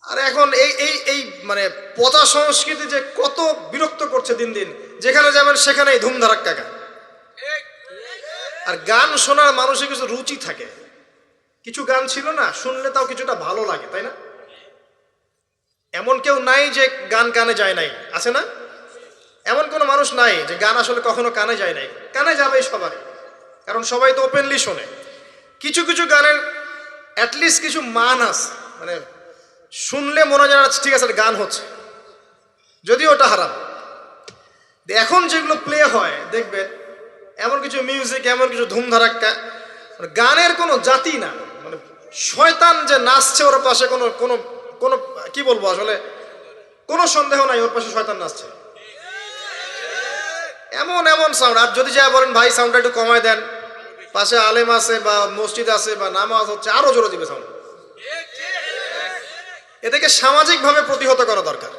আর এখন এই এই এই মানে পচা সংস্কৃতি যে কত বিরক্ত করছে দিন দিন, যেখানে যাবেন সেখানেই ধুমধারাক্কা গান। আর গান শোনার মানুষের কিছু রুচি থাকে, কিছু গান ছিল না শুনলে তাও কিছুটা ভালো লাগে, তাই না? এমন কেউ নাই যে গান কানে যায় নাই, আছে না? এমন কোনো মানুষ নাই যে গান আসলে কখনো কানে যায় নাই। কানে যাবেই সবাই, কারণ সবাই তো ওপেনলি শোনে। কিছু কিছু গানের অ্যাটলিস্ট কিছু মান আছে, মানে শুনলে মনে হয় ঠিক আছে গান হচ্ছে, যদিও ওটা হারাম। এখন যেগুলো প্লে হয় দেখবেন, এমন কিছু মিউজিক, এমন কিছু ধুমধারাক্কা, গানের কোনো জাতি না, মানে শয়তান যে নাচছে ওর পাশে কোনো কোনো কোনো কি বলবো আসলে, কোনো সন্দেহ নাই ওর পাশে শয়তান নাচছে। এমন এমন সাউন্ড, আর যদি যা বলেন ভাই সাউন্ডটা একটু কমায় দেন, পাশে আলেম আছে বা মসজিদ আছে বা নামাজ হচ্ছে, আরো জোরে দিবে সাউন্ড। এদেরকে সামাজিকভাবে প্রতিহত করা দরকার।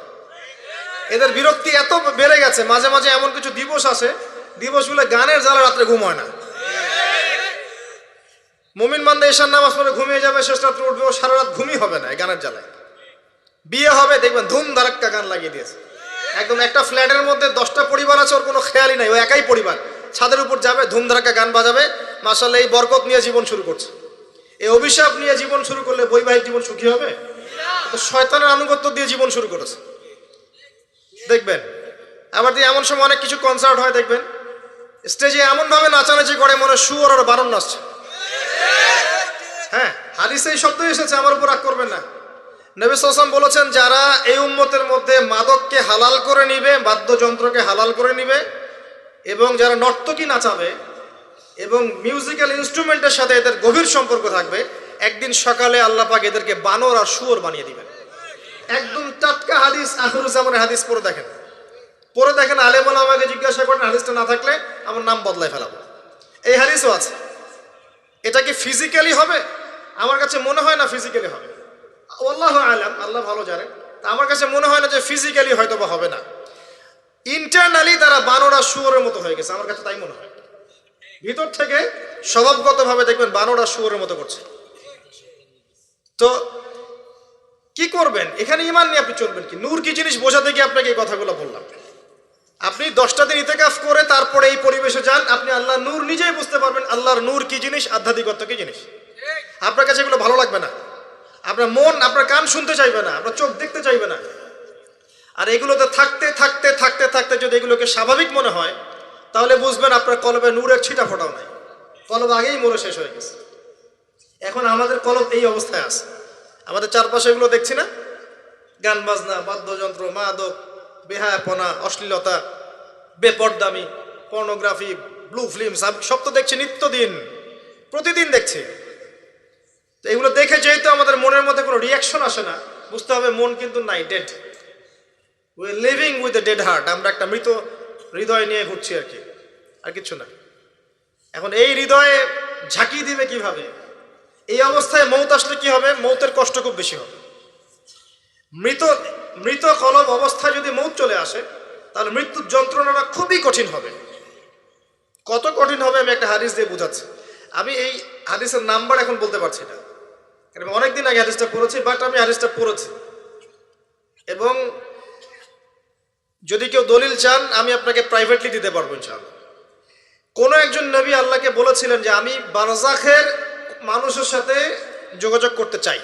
এদের বিরক্তি এত বেড়ে গেছে, মাঝে মাঝে এমন কিছু দিবস আছে, দিবসগুলো গানের জ্বালা রাত্রে ঘুম হয় না। মুমিন বান্দা ঈশার নামাজ পড়ে ঘুমিয়ে যাবে, শেষ রাত্রে উঠবে, ও সারা রাত ঘুমই হবে না এই গানের জ্বালায়। বিয়ে হবে দেখবেন ধুম ধারাক্কা গান লাগিয়ে দিয়েছে, একদম একটা ফ্ল্যাটের মধ্যে 10টা পরিবার আছে, ওর কোনো খেয়ালই নাই, ও একাই পরিবার, ছাদের উপর যাবে ধুম ধারাক্কা গান বাজাবে, মাশাআল্লাহ এই বরকত নিয়ে জীবন শুরু করছে। এই অভিশাপ নিয়ে জীবন শুরু করলে বৈবাহিক জীবন সুখী হবে? তো শয়তানের আনুগত্য দিয়ে জীবন শুরু করেছে দেখবেন। আবার দিয়ে এমন সময় অনেক কিছু কনসার্ট হয় দেখবেন, স্টেজে এমন ভাবে নাচানাচি করে মনে শুয়োর আর বারণ নাচছে। হ্যাঁ, হাদিসে এই শব্দ এসেছে, আমার উপর রাগ করবেন না। নবী সাল্লাল্লাহু আলাইহি ওয়াসাল্লাম বলেছেন, যারা এই উম্মতের মধ্যে মাদককে হালাল করে নিবে, বাদ্যযন্ত্রকে হালাল করে নিবে, এবং যারা নর্তকী নাচাবে এবং মিউজিক্যাল ইনস্ট্রুমেন্টের সাথে এদের গভীর সম্পর্ক থাকবে, একদিন সকালে আল্লাহ পাক এদেরকে বানর আর শুয়োর বানিয়ে দিবেন। একদম টাটকা হাদিস, আখিরুজ্জামানের হাদিস। পড়ে দেখেন, আলেম ওলামাকে জিজ্ঞাসা করেন, হাদিসটা না থাকলে আমার নাম বদলায় ফেলাবো। এই হাদিসও আছে। এটা কি ফিজিক্যালি হবে? আমার কাছে মনে হয় না ফিজিক্যালি হবে, আল্লাহু আলাম, আল্লাহ ভালো জানেন। আমার কাছে মনে হয় না যে ফিজিক্যালি হয়তো বা হবে না, ইন্টারনালি তারা বানর আর শুয়োরের মতো হয়ে গেছে, আমার কাছে তাই মনে হয়। ভিতর থেকে স্বভাবগতভাবে দেখবেন বানর আর শুয়োরের মতো করছে। তো কি করবেন? এখানে ঈমান নিয়ে আপনি চলবেন কি? নূর কি জিনিস বোঝাতে গিয়ে আপনাকে এই কথাগুলো বললাম। আপনি 10টা দিন ইতিকাফ করে তারপরে এই পরিবেশে যান, আপনি আল্লাহর নূর নিজেই বুঝতে পারবেন, আল্লাহর নূর কি জিনিস, আধ্যাত্মিকত্ব কি জিনিস। আপনার কাছে এগুলো ভালো লাগবে না, আপনার মন, আপনার কান শুনতে চাইবে না, আপনার চোখ দেখতে চাইবে না। আর এগুলোতে থাকতে থাকতে থাকতে থাকতে যদি এগুলোকে স্বাভাবিক মনে হয়, তাহলে বুঝবেন আপনার কলবে নূরের ছিটা ফোটাও নাই, কলব আগেই মরে শেষ হয়ে গেছে। এখন আমাদের কলব এই অবস্থায় আছে। আমাদের চারপাশে এগুলো দেখছি না, গান বাজনা, বাদ্যযন্ত্র, মাদক, বেহায়াপনা, অশ্লীলতা, বেপরদামি, পর্নোগ্রাফি, ব্লু ফিল্ম, সব তো দেখছি নিত্যদিন, প্রতিদিন দেখছি। তো এগুলো দেখে যেহেতু আমাদের মনের মধ্যে কোনো রিয়াকশন আসে না, বুঝতে হবে মন কিন্তু নাই, dead. We are living with a dead heart. আমরা একটা মৃত হৃদয় নিয়ে ঘুরছি আর কি, আর কিছু না। এখন এই হৃদয়ে ঝাঁকি দিবে কিভাবে? এই অবস্থায় মৌত আসলে কি হবে? মৌতের কষ্ট খুব বেশি হবে। মৃত কলব অবস্থায় যদি মৌত চলে আসে, তাহলে মৃত্যুর যন্ত্রণাটা খুবই কঠিন হবে। কত কঠিন হবে আমি একটা হাদিস দিয়ে বুঝাচ্ছি। আমি এই হাদিসের নাম্বার এখন বলতে পারছি না, কারণ অনেকদিন আগে হাদিসটা পড়েছি, বাট আমি হাদিসটা পড়েছি। এবং যদি কেউ দলিল চান আমি আপনাকে প্রাইভেটলি দিতে পারবো ইনশাআল্লাহ। কোনো একজন নবী আল্লাহকে বলেছিলেন যে আমি বারজাখের মানুষের সাথে যোগাযোগ করতে চাই।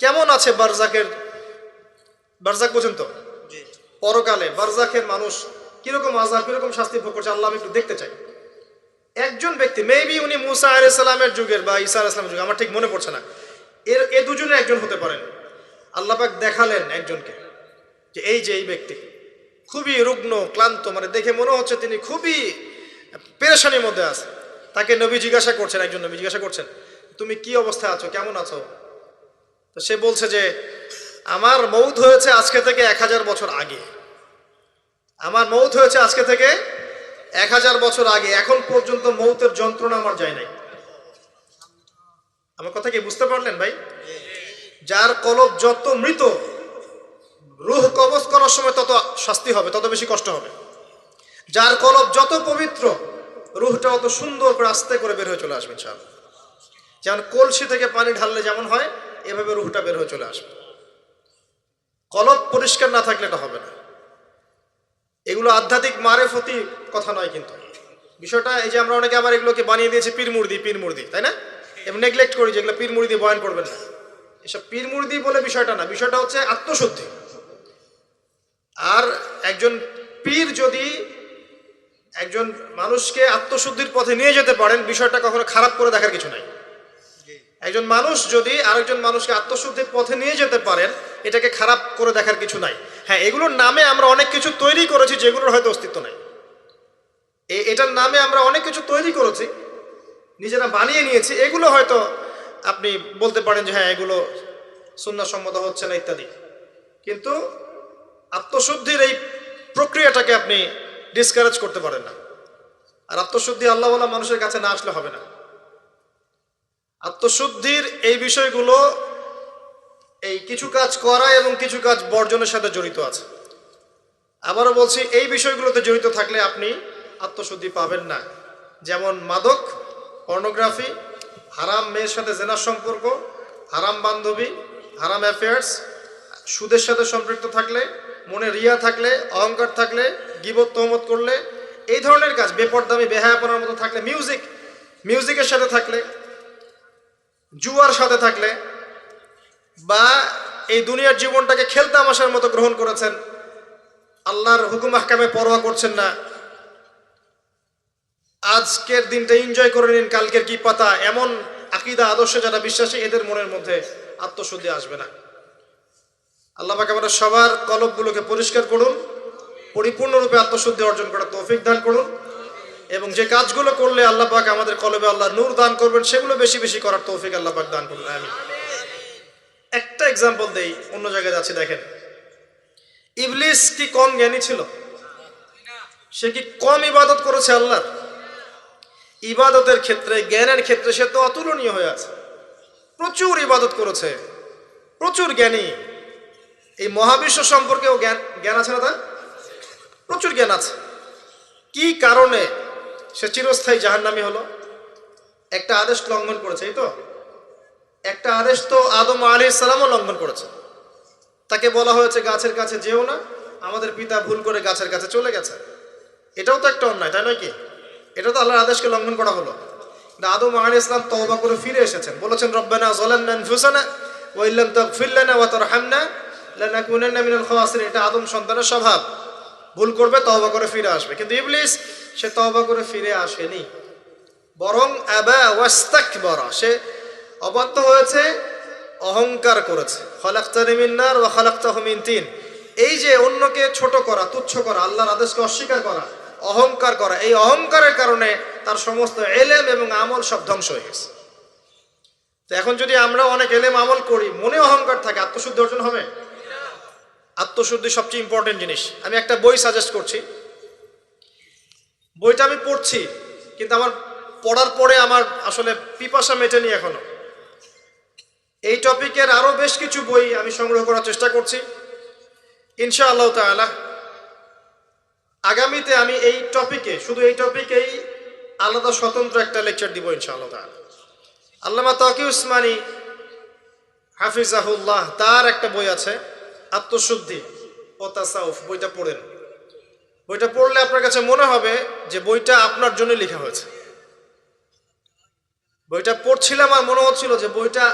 কেমন আছে বারজাখের, বারজাখ বোঝেন তো, পরকালে বারজাখের মানুষ কিরকম আযাব, কিরকম শাস্তি ভোগ করছে, আল্লাহ আমি একটু দেখতে চাই। একজন ব্যক্তি, মেবি উনি মুসা আলাইহিস সালামের যুগের বা ঈসা আলাইহিস সালামের যুগের, আমার ঠিক মনে পড়ছে না, এ দুজনের একজন হতে পারেন। আল্লাহ পাক দেখালেন একজনকে যে এই ব্যক্তি খুবই রুগ্ন, ক্লান্ত, মানে দেখে মনে হচ্ছে তিনি খুবই পেরেশানির মধ্যে আছে। তাকে নবী জিজ্ঞাসা করছেন, একজন নবী জিজ্ঞাসা করছেন, তুমি কি অবস্থায় আছো, কেমন আছো? তো সে বলছে যে আমার মৌত হয়েছে আজকে থেকে 1000 বছর আগে, আমার মৌত হয়েছে আজকে থেকে 1000 বছর আগে, এখন পর্যন্ত মৌতের যন্ত্রণা আমার যায় নাই। আমার কথা কি বুঝতে পারলেন ভাই? যার কলব যত মৃত, রূহ কবজ করার সময় তত শাস্তি হবে, তত বেশি কষ্ট হবে। যার কলব যত পবিত্র, রূহটা অত সুন্দর করে আস্তে করে বের হয়ে চলে আসবে ইনশাআল্লাহ। যেমন কলসি থেকে পানি ঢাললে যেমন হয়, এভাবে রূহটা বের হয়ে চলে আসবে। কলব পরিষ্কার না থাকলে এটা হবে না। এগুলো আধ্যাত্মিক মারেফতি কথা নয়, কিন্তু বিষয়টা এই যে আমরা অনেকে আবার এগুলোকে বানিয়ে দিয়েছি পীর মুর্দি, তাই না? এবং নেগলেক্ট করি যেগুলো পীর মুর্দি বয়ান করবেন না, এসব পীর মুর্দি বলে বিষয়টা না। বিষয়টা হচ্ছে আত্মশুদ্ধি। আর একজন পীর যদি একজন মানুষকে আত্মশুদ্ধির পথে নিয়ে যেতে পারেন, বিষয়টা কখনো খারাপ করে দেখার কিছু নাই। একজন মানুষ যদি আরেকজন মানুষকে আত্মশুদ্ধির পথে নিয়ে যেতে পারেন, এটাকে খারাপ করে দেখার কিছু নাই। হ্যাঁ, এগুলোর নামে আমরা অনেক কিছু তৈরি করেছি যেগুলোর হয়তো অস্তিত্ব নাই। এটার নামে আমরা অনেক কিছু তৈরি করেছি, নিজেরা বানিয়ে নিয়েছি। এগুলো হয়তো আপনি বলতে পারেন যে হ্যাঁ এগুলো সুন্নাহসম্মত হচ্ছে না ইত্যাদি, কিন্তু আত্মশুদ্ধির এই প্রক্রিয়াটাকে আপনি ডিসকারেজ করতে পারেন না। আর আত্মশুদ্ধি আল্লাহওয়ালা মানুষের কাছে না আসলে হবে না। আত্মশুদ্ধির এই বিষয়গুলো এই কিছু কাজ করা এবং কিছু কাজ বর্জনের সাথে জড়িত আছে। আবারও বলছি, এই বিষয়গুলোতে জড়িত থাকলে আপনি আত্মশুদ্ধি পাবেন না। যেমন মাদক, পর্নোগ্রাফি, হারাম মেয়ের সাথে জেনার সম্পর্ক, হারাম বান্ধবী, হারাম অ্যাফেয়ার্স, সুদের সাথে সম্পৃক্ত থাকলে, মনে রিয়া থাকলে, অহংকার থাকলে, গীবত তহমত করলে, এই ধরনের কাজ, বেপরদামি বেহায়াপনার মতো থাকলে, মিউজিকের সাথে থাকলে, জুয়ার সাথে থাকলে, বা এই দুনিয়ার জীবনটাকে খেলতামাশার মতো গ্রহণ করেছেন, আল্লাহর হুকুম আহকামে পরোয়া করছেন না, আজকের দিনটা এনজয় করে নিন, কালকের কি পাতা, এমন আকীদা আদর্শে যারা বিশ্বাসী, এদের মনের মধ্যে আত্মশুদ্ধি আসবে না। আল্লাহ পাক আমাদের সবার কলবগুলোকে পরিষ্কার করুন, পরিপূর্ণরূপে আত্মশুদ্ধি অর্জন করার তৌফিক দান করুন, এবং যে কাজগুলো করলে আল্লাহ পাক আমাদের কলবে আল্লাহ নূর দান করবেন, সেগুলো বেশি বেশি করার তৌফিক আল্লাহ পাক দান করুন। আমিন। একটা এক্সাম্পল দেই, অন্য জায়গায় যাচ্ছি। দেখেন, ইবলিস কি কম জ্ঞানী ছিল? সে কি কম ইবাদত করেছে আল্লাহর? ইবাদতের ক্ষেত্রে, জ্ঞানের ক্ষেত্রে সে তো অতুলনীয় হয়ে আছে। প্রচুর ইবাদত করেছে, প্রচুর জ্ঞানী। এই মহাবিশ্ব সম্পর্কেও জ্ঞান আছে না? তার প্রচুর জ্ঞান আছে। কি কারণে সে চিরস্থায়ী জাহান্নামী হলো? একটা আদেশ লঙ্ঘন করেছে। এই তো একটা আদেশ তো আদম আলাইহিস সালামও লঙ্ঘন করেছে। তাকে বলা হয়েছে গাছের কাছে যেও না, আমাদের পিতা ভুল করে গাছের কাছে চলে গেছে। এটাও তো একটা অন্যায়, তাই নয় কি? এটা তো আল্লাহর আদেশকে লঙ্ঘন করা হলো। আদম আলাইহিস সালাম তওবা করে ফিরে এসেছেন, বলেছেন রব্বানা যালামনা আনফুসানা ওয়া ইল্লাম তাগফির লানা ওয়া তারহামনা লানাকুনান্না মিনাল খাসিরিন। এটা আদম সন্তানের স্বভাব, ভুল করবে, তওবা করে ফিরে আসবে। কিন্তু ইবলিস, সে তওবা করে ফিরে আসেনি, বরং আবা ওয়াস্তাকবারা, সে অবাধ্য হয়েছে, অহংকার করেছে। খলাকতানি মিন নার ওয়া খলাকতাহু মিন তিন। এই যে অন্যকে ছোট করা, তুচ্ছ করা, আল্লাহর আদেশকে অস্বীকার করা, অহংকার করা, এই অহংকারের কারণে তার সমস্ত এলেম এবং আমল সব ধ্বংস হয়ে গেছে। তো এখন যদি আমরা অনেক এলেম আমল করি, মনে অহংকার থাকে, আত্মশুদ্ধি অর্জন হবে? আত্মশুদ্ধি সবচেয়ে ইম্পর্টেন্ট জিনিস। আমি একটা বই সাজেস্ট করছি। বইটা আমি পড়ছি, কিন্তু আমার পড়ার পরে আমার আসলে পিপাসা মেটেনি এখনো। এই টপিকের আরো বেশ কিছু বই আমি সংগ্রহ করার চেষ্টা করছি। ইনশাআল্লাহ তাআলা আগামীতে আমি এই টপিকে, শুধু এই টপিকেই আলাদা স্বতন্ত্র একটা লেকচার দিব ইনশাআল্লাহ তাআলা। আল্লামা তাকি উসমানী হাফিজাহুল্লাহ, তার একটা বই আছে আত্মশুদ্ধি ও তাসাউফ। বইটা পড়েন। বইটা পড়লে আপনার কাছে মনে হবে যে বইটা আপনার জন্য লেখা হয়েছে। বইটা পড়ছিলাম আর মনে হচ্ছিল যে বইটা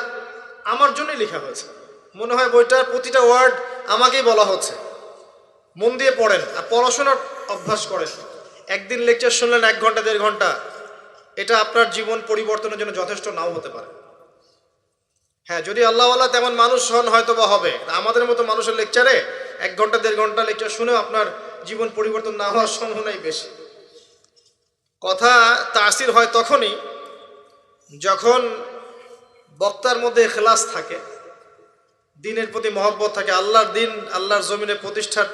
আমার জন্যই লেখা হয়েছে। মনে হয় বইটার প্রতিটা ওয়ার্ড আমাকেই বলা হচ্ছে। মন দিয়ে পড়েন আর পড়াশোনার অভ্যাস করেন। একদিন লেকচার শুনলেন 1 ঘন্টা 1.5 ঘন্টা, এটা আপনার জীবন পরিবর্তনের জন্য যথেষ্ট নাও হতে পারে। হ্যাঁ, যদি আল্লাহওয়ালা তেমন মানুষ হন হয়তো বা হবে। আমাদের মতো মানুষের লেকচারে 1 ঘন্টা 1.5 ঘন্টা লেকচার শুনেও আপনার জীবন পরিবর্তন না হওয়ার সম্ভাবনাই বেশি। কথা তাসির হয় তখনই যখন বক্তার মধ্যে ইখলাস থাকে, দিনের প্রতি মহব্বত থাকে, আল্লাহর দিন, আল্লাহর জমিনে প্রতিষ্ঠার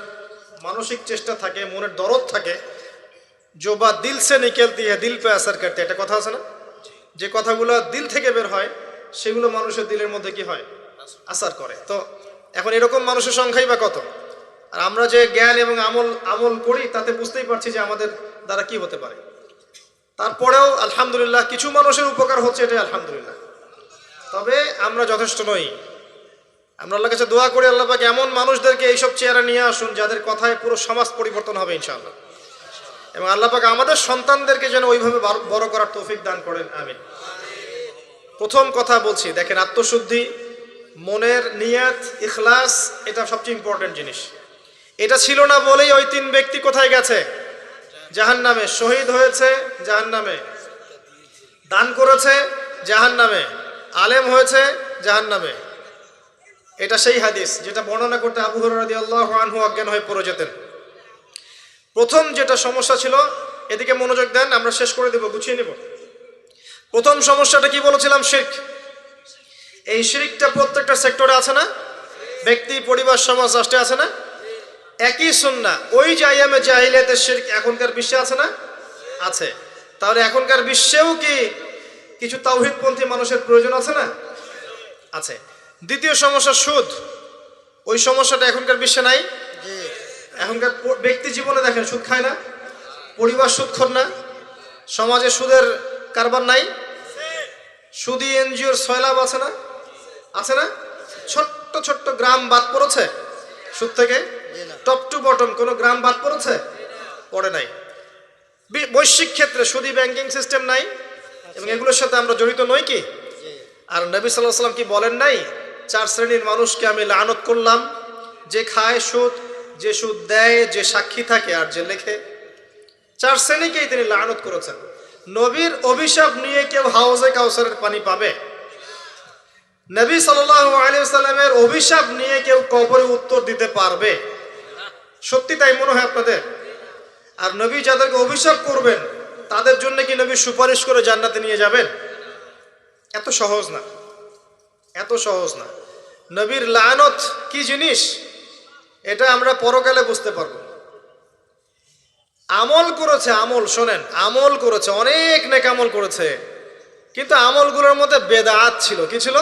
মানসিক চেষ্টা থাকে, মনের দরদ থাকে। जो बात दिल से निकलती है दिल पे असर करती है, একটা কথা আছে না? যে কথাগুলো দিল থেকে বের হয় সেগুলো মানুষের দিলের মধ্যে কি হয়? আসার করে। তো এখন এরকম মানুষের সংখ্যাই বা কত? আর আমরা যে জ্ঞান এবং আমল করি তাতে বুঝতেই পারছি যে আমাদের দ্বারা কি হতে পারে। তারপরেও আলহামদুলিল্লাহ কিছু মানুষের উপকার হচ্ছে, এটাই আলহামদুলিল্লাহ। তবে আমরা যথেষ্ট নই। আমরা আল্লাহর কাছে দোয়া করি, আল্লাহ পাক এমন মানুষদেরকে এইসব চেয়ারে নিয়ে আসুন যাদের কথায় পুরো সমাজ পরিবর্তন হবে ইনশাআল্লাহ, এবং আল্লাহ পাক আমাদের সন্তানদেরকে যেন ওইভাবে বড় করার তৌফিক দান করেন, আমিন। প্রথম কথা বলছি, দেখেন, আত্মশুদ্ধি, মনের নিয়াত, ইখলাস, এটা সবচেয়ে ইম্পর্টেন্ট জিনিস। এটা ছিল না বলেই ওই 3 ব্যক্তি কোথায় গেছে? জাহান্নামে। শহীদ হয়েছে জাহান্নামে, দান করেছে জাহান্নামে, আলেম হয়েছে জাহান্নামে। এটা সেই হাদিস যেটা বর্ণনা করতে আবু হুরায়রা রাদিয়াল্লাহু আনহু অজ্ঞান হয়ে পড়ে যেতেন। প্রথম যেটা সমস্যা ছিল, এদিকে মনোযোগ দেন, আমরা শেষ করে দেব, গুছিয়ে নেব। প্রথম সমস্যাটা কি বলেছিলাম? শিরক। এই শিরকটা প্রত্যেকটা সেক্টরে আছে না? ব্যক্তি, পরিবার, সমাজ, রাষ্ট্রে আছে না? একই সুন্নাহ। ওই যে আইয়ামে জাহিলিয়াতের শিরক এখনকার বিশ্বে আছে না? আছে। তাহলে এখনকার বিশ্বেও কি কিছু তাওহীদপন্থী মানুষের প্রয়োজন আছে না? আছে। দ্বিতীয় সমস্যা সুদ। ওই সমস্যাটা এখনকার বিশ্বে নাই? এখনকার ব্যক্তি জীবনে দেখেন সুদ খায় না, পরিবার সুদখোর না, সমাজে সুদের কারবার নাই, সুদী এনজিওর সয়লাভ আছে না? আছে না? ছোট্ট ছোট্ট গ্রাম বাদ পড়েছে সুদ থেকে? টপ টু বটম কোনো গ্রাম বাদ পড়েছে? পড়ে নাই। বৈশ্বিক ক্ষেত্রে সুদী ব্যাংকিং সিস্টেম নাই, এবং এগুলোর সাথে আমরা জড়িত নই কি? আর নবী সাল্লাল্লাহু আলাইহি ওয়াসাল্লাম কি বলেন নাই, 4 শ্রেণীর মানুষকে আমি লানত করলাম, যে খায় সুদ, যে সুদ দেয়, যে সাক্ষী থাকে, আর যে লেখে। 4 শ্রেণীকেই তিনি লানত করেছেন। নবীর অভিশাপ নিয়ে কেউ হাউজে কাউসারের পানি পাবে? নবী সাল্লাল্লাহু আলাইহি ওয়াসাল্লামের অভিশাপ নিয়ে কেউ কবরে উত্তর দিতে পারবে? সত্যি তাই মনে হয় আপনাদের? আর নবী যাদেরকে অভিশাপ করবেন তাদের জন্য কি নবী সুপারিশ করে জান্নাতে নিয়ে যাবেন? এত সহজ না, এত সহজ না। নবীর লানত কি জিনিস এটা আমরা পরকালে বুঝতে পারবো। আমল করেছে, আমল শোনেন, আমল করেছে, অনেক নেক আমল করেছে, কিন্তু আমলগুলোর মধ্যে বেদাত ছিল। কি ছিল?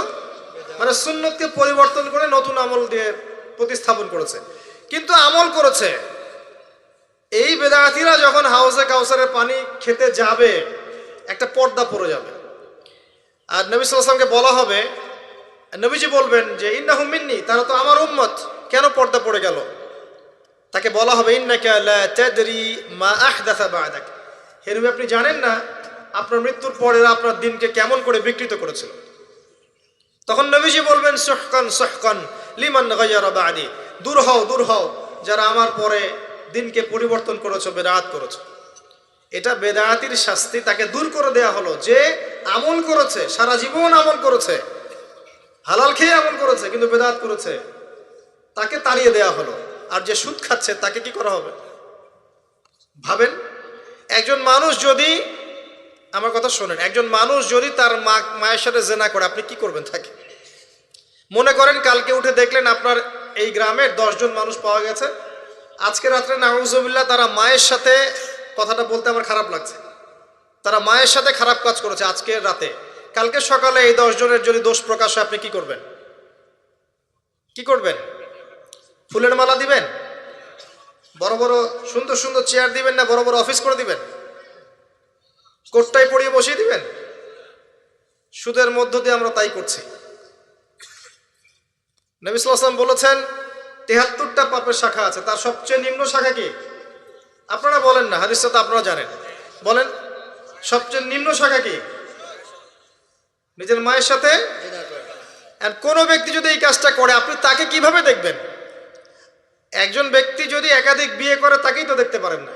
মানে সুন্নতকে পরিবর্তন করে নতুন আমল দিয়ে প্রতিস্থাপন করেছে, কিন্তু আমল করেছে। এই বেদাতিরা যখন হাউজে কাউসারের পানি খেতে যাবে, একটা পর্দা পড়ে যাবে, আর নবী সাল্লাল্লাহু আলাইহি ওয়াসাল্লামকে বলা হবে, নবীজি বলবেন যে ইন্নাহুম মিন্নি, তারা তো আমার উম্মত, কেন পর্দা পড়ে গেল? তাকে বলা হবে ইন্নাকা লা তাদরি মা আহদাসা বা'দাক, হে নবী, আপনি জানেন না আপনার মৃত্যুর পরে আপনার দিনকে কেমন করে বিকৃত করেছিল। তখন নবীজি বলবেন সুহকান সুহকান লিমান গায়্যারা বা'দি, দূর হও, দূর হও, যারা আমার পরে দিনকে পরিবর্তন করেছো, বেদাত করেছো। এটা বেদাতির শাস্তি, তাকে দূর করে দেয়া হলো। যে আমল করেছে, সারা জীবন আমল করেছে, হালাল খেয়ে আমল করেছে, কিন্তু বেদাত করেছে, তাকে তাড়িয়ে দেয়া হলো। আর যে সুদ খাচ্ছে তাকে কি করা হবে? ভাবেন, একজন মানুষ যদি, আমার কথা শোনেন, একজন মানুষ যদি তার মায়ের সাথে জেনা করে, আপনি কি করবেন তাকে? মনে করেন কালকে উঠে দেখলেন আপনার এই গ্রামের 10 জন মানুষ পাওয়া গেছে, আজকে রাত্রে নাউজুবিল্লাহ তারা মায়ের সাথে, কথাটা বলতে আমার খারাপ লাগছে, তারা মায়ের সাথে খারাপ কাজ করেছে আজকে রাতে। কালকে সকালে এই 10 জনের যদি দোষ প্রকাশ হয়, আপনি কি করবেন? কি করবেন? ফুলের মালা দিবেন? বড় বড় সুন্দর সুন্দর চেয়ার দিবেন, না বড় বড় অফিস করে দিবেন? কোটটাই পরিয়ে বসিয়ে দিবেন? সুদের মধ্য দিয়ে আমরা তাই করছি। নবী সাল্লাল্লাহু আলাইহি ওয়াসাল্লাম বলেছেন 73টা পাপের শাখা আছে, তার সবচেয়ে নিম্ন শাখা কি? আপনারা বলেন না, হাদিসটা তো আপনারা জানেন, বলেন সবচেয়ে নিম্ন শাখা কি? নিজের মায়ের সাথে। কোনো ব্যক্তি যদি এই কাজটা করে, আপনি তাকে কিভাবে দেখবেন? একজন ব্যক্তি যদি একাধিক বিয়ে করে, তাকেই তো দেখতে পারেন না।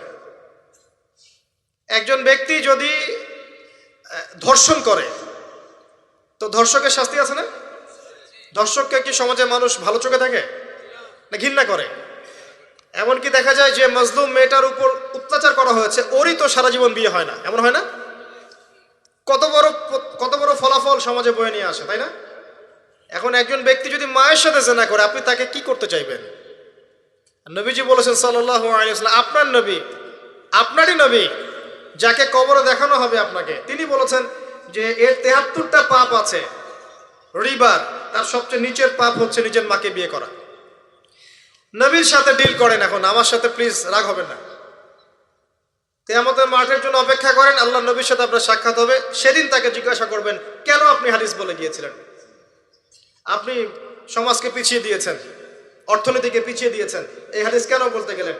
একজন ব্যক্তি যদি ধর্ষণ করে, তো ধর্ষকের শাস্তি আছে না? ধর্ষককে কি সমাজে মানুষ ভালো চোখে থাকে না ঘৃণা করে? এমনকি দেখা যায় যে মজলুম মেয়েটার উপর অত্যাচার করা হয়েছে, ওরই তো সারা জীবন বিয়ে হয় না, এমন হয় না? কত বড় ফলাফল সমাজে বয়ে নিয়ে আসে, তাই না? এখন একজন ব্যক্তি যদি মায়ের সাথে জেনা করে, আপনি তাকে কি করতে চাইবেন? নবীজি বলেছেন সাল্লাল্লাহু আলাইহি ওয়াসাল্লাম, আপনার নবী, আপনারই নবী, যাকে কবরে দেখানো হবে আপনাকে, তিনি বলেছেন যে এর 73টা পাপ আছে রিবার, তার সবচেয়ে নিচের পাপ হচ্ছে নিজের মাকে বিয়ে করা। নবীর সাথে ডিল করেন, এখন আমার সাথে প্লিজ রাগ হবেন না। কিয়ামতের মাঠের জন্য অপেক্ষা করেন, আল্লাহ নবীর সাথে আপনার সাক্ষাৎ হবে, সেদিন তাকে জিজ্ঞাসা করবেন কেন আপনি হাদিস বলে গিয়েছিলেন। আপনি সমাজকে পিছিয়ে দিয়েছেন, অর্থনীতিকে পিছিয়ে দিয়েছেন। এই হাদিস কেন বলতে গেলেন?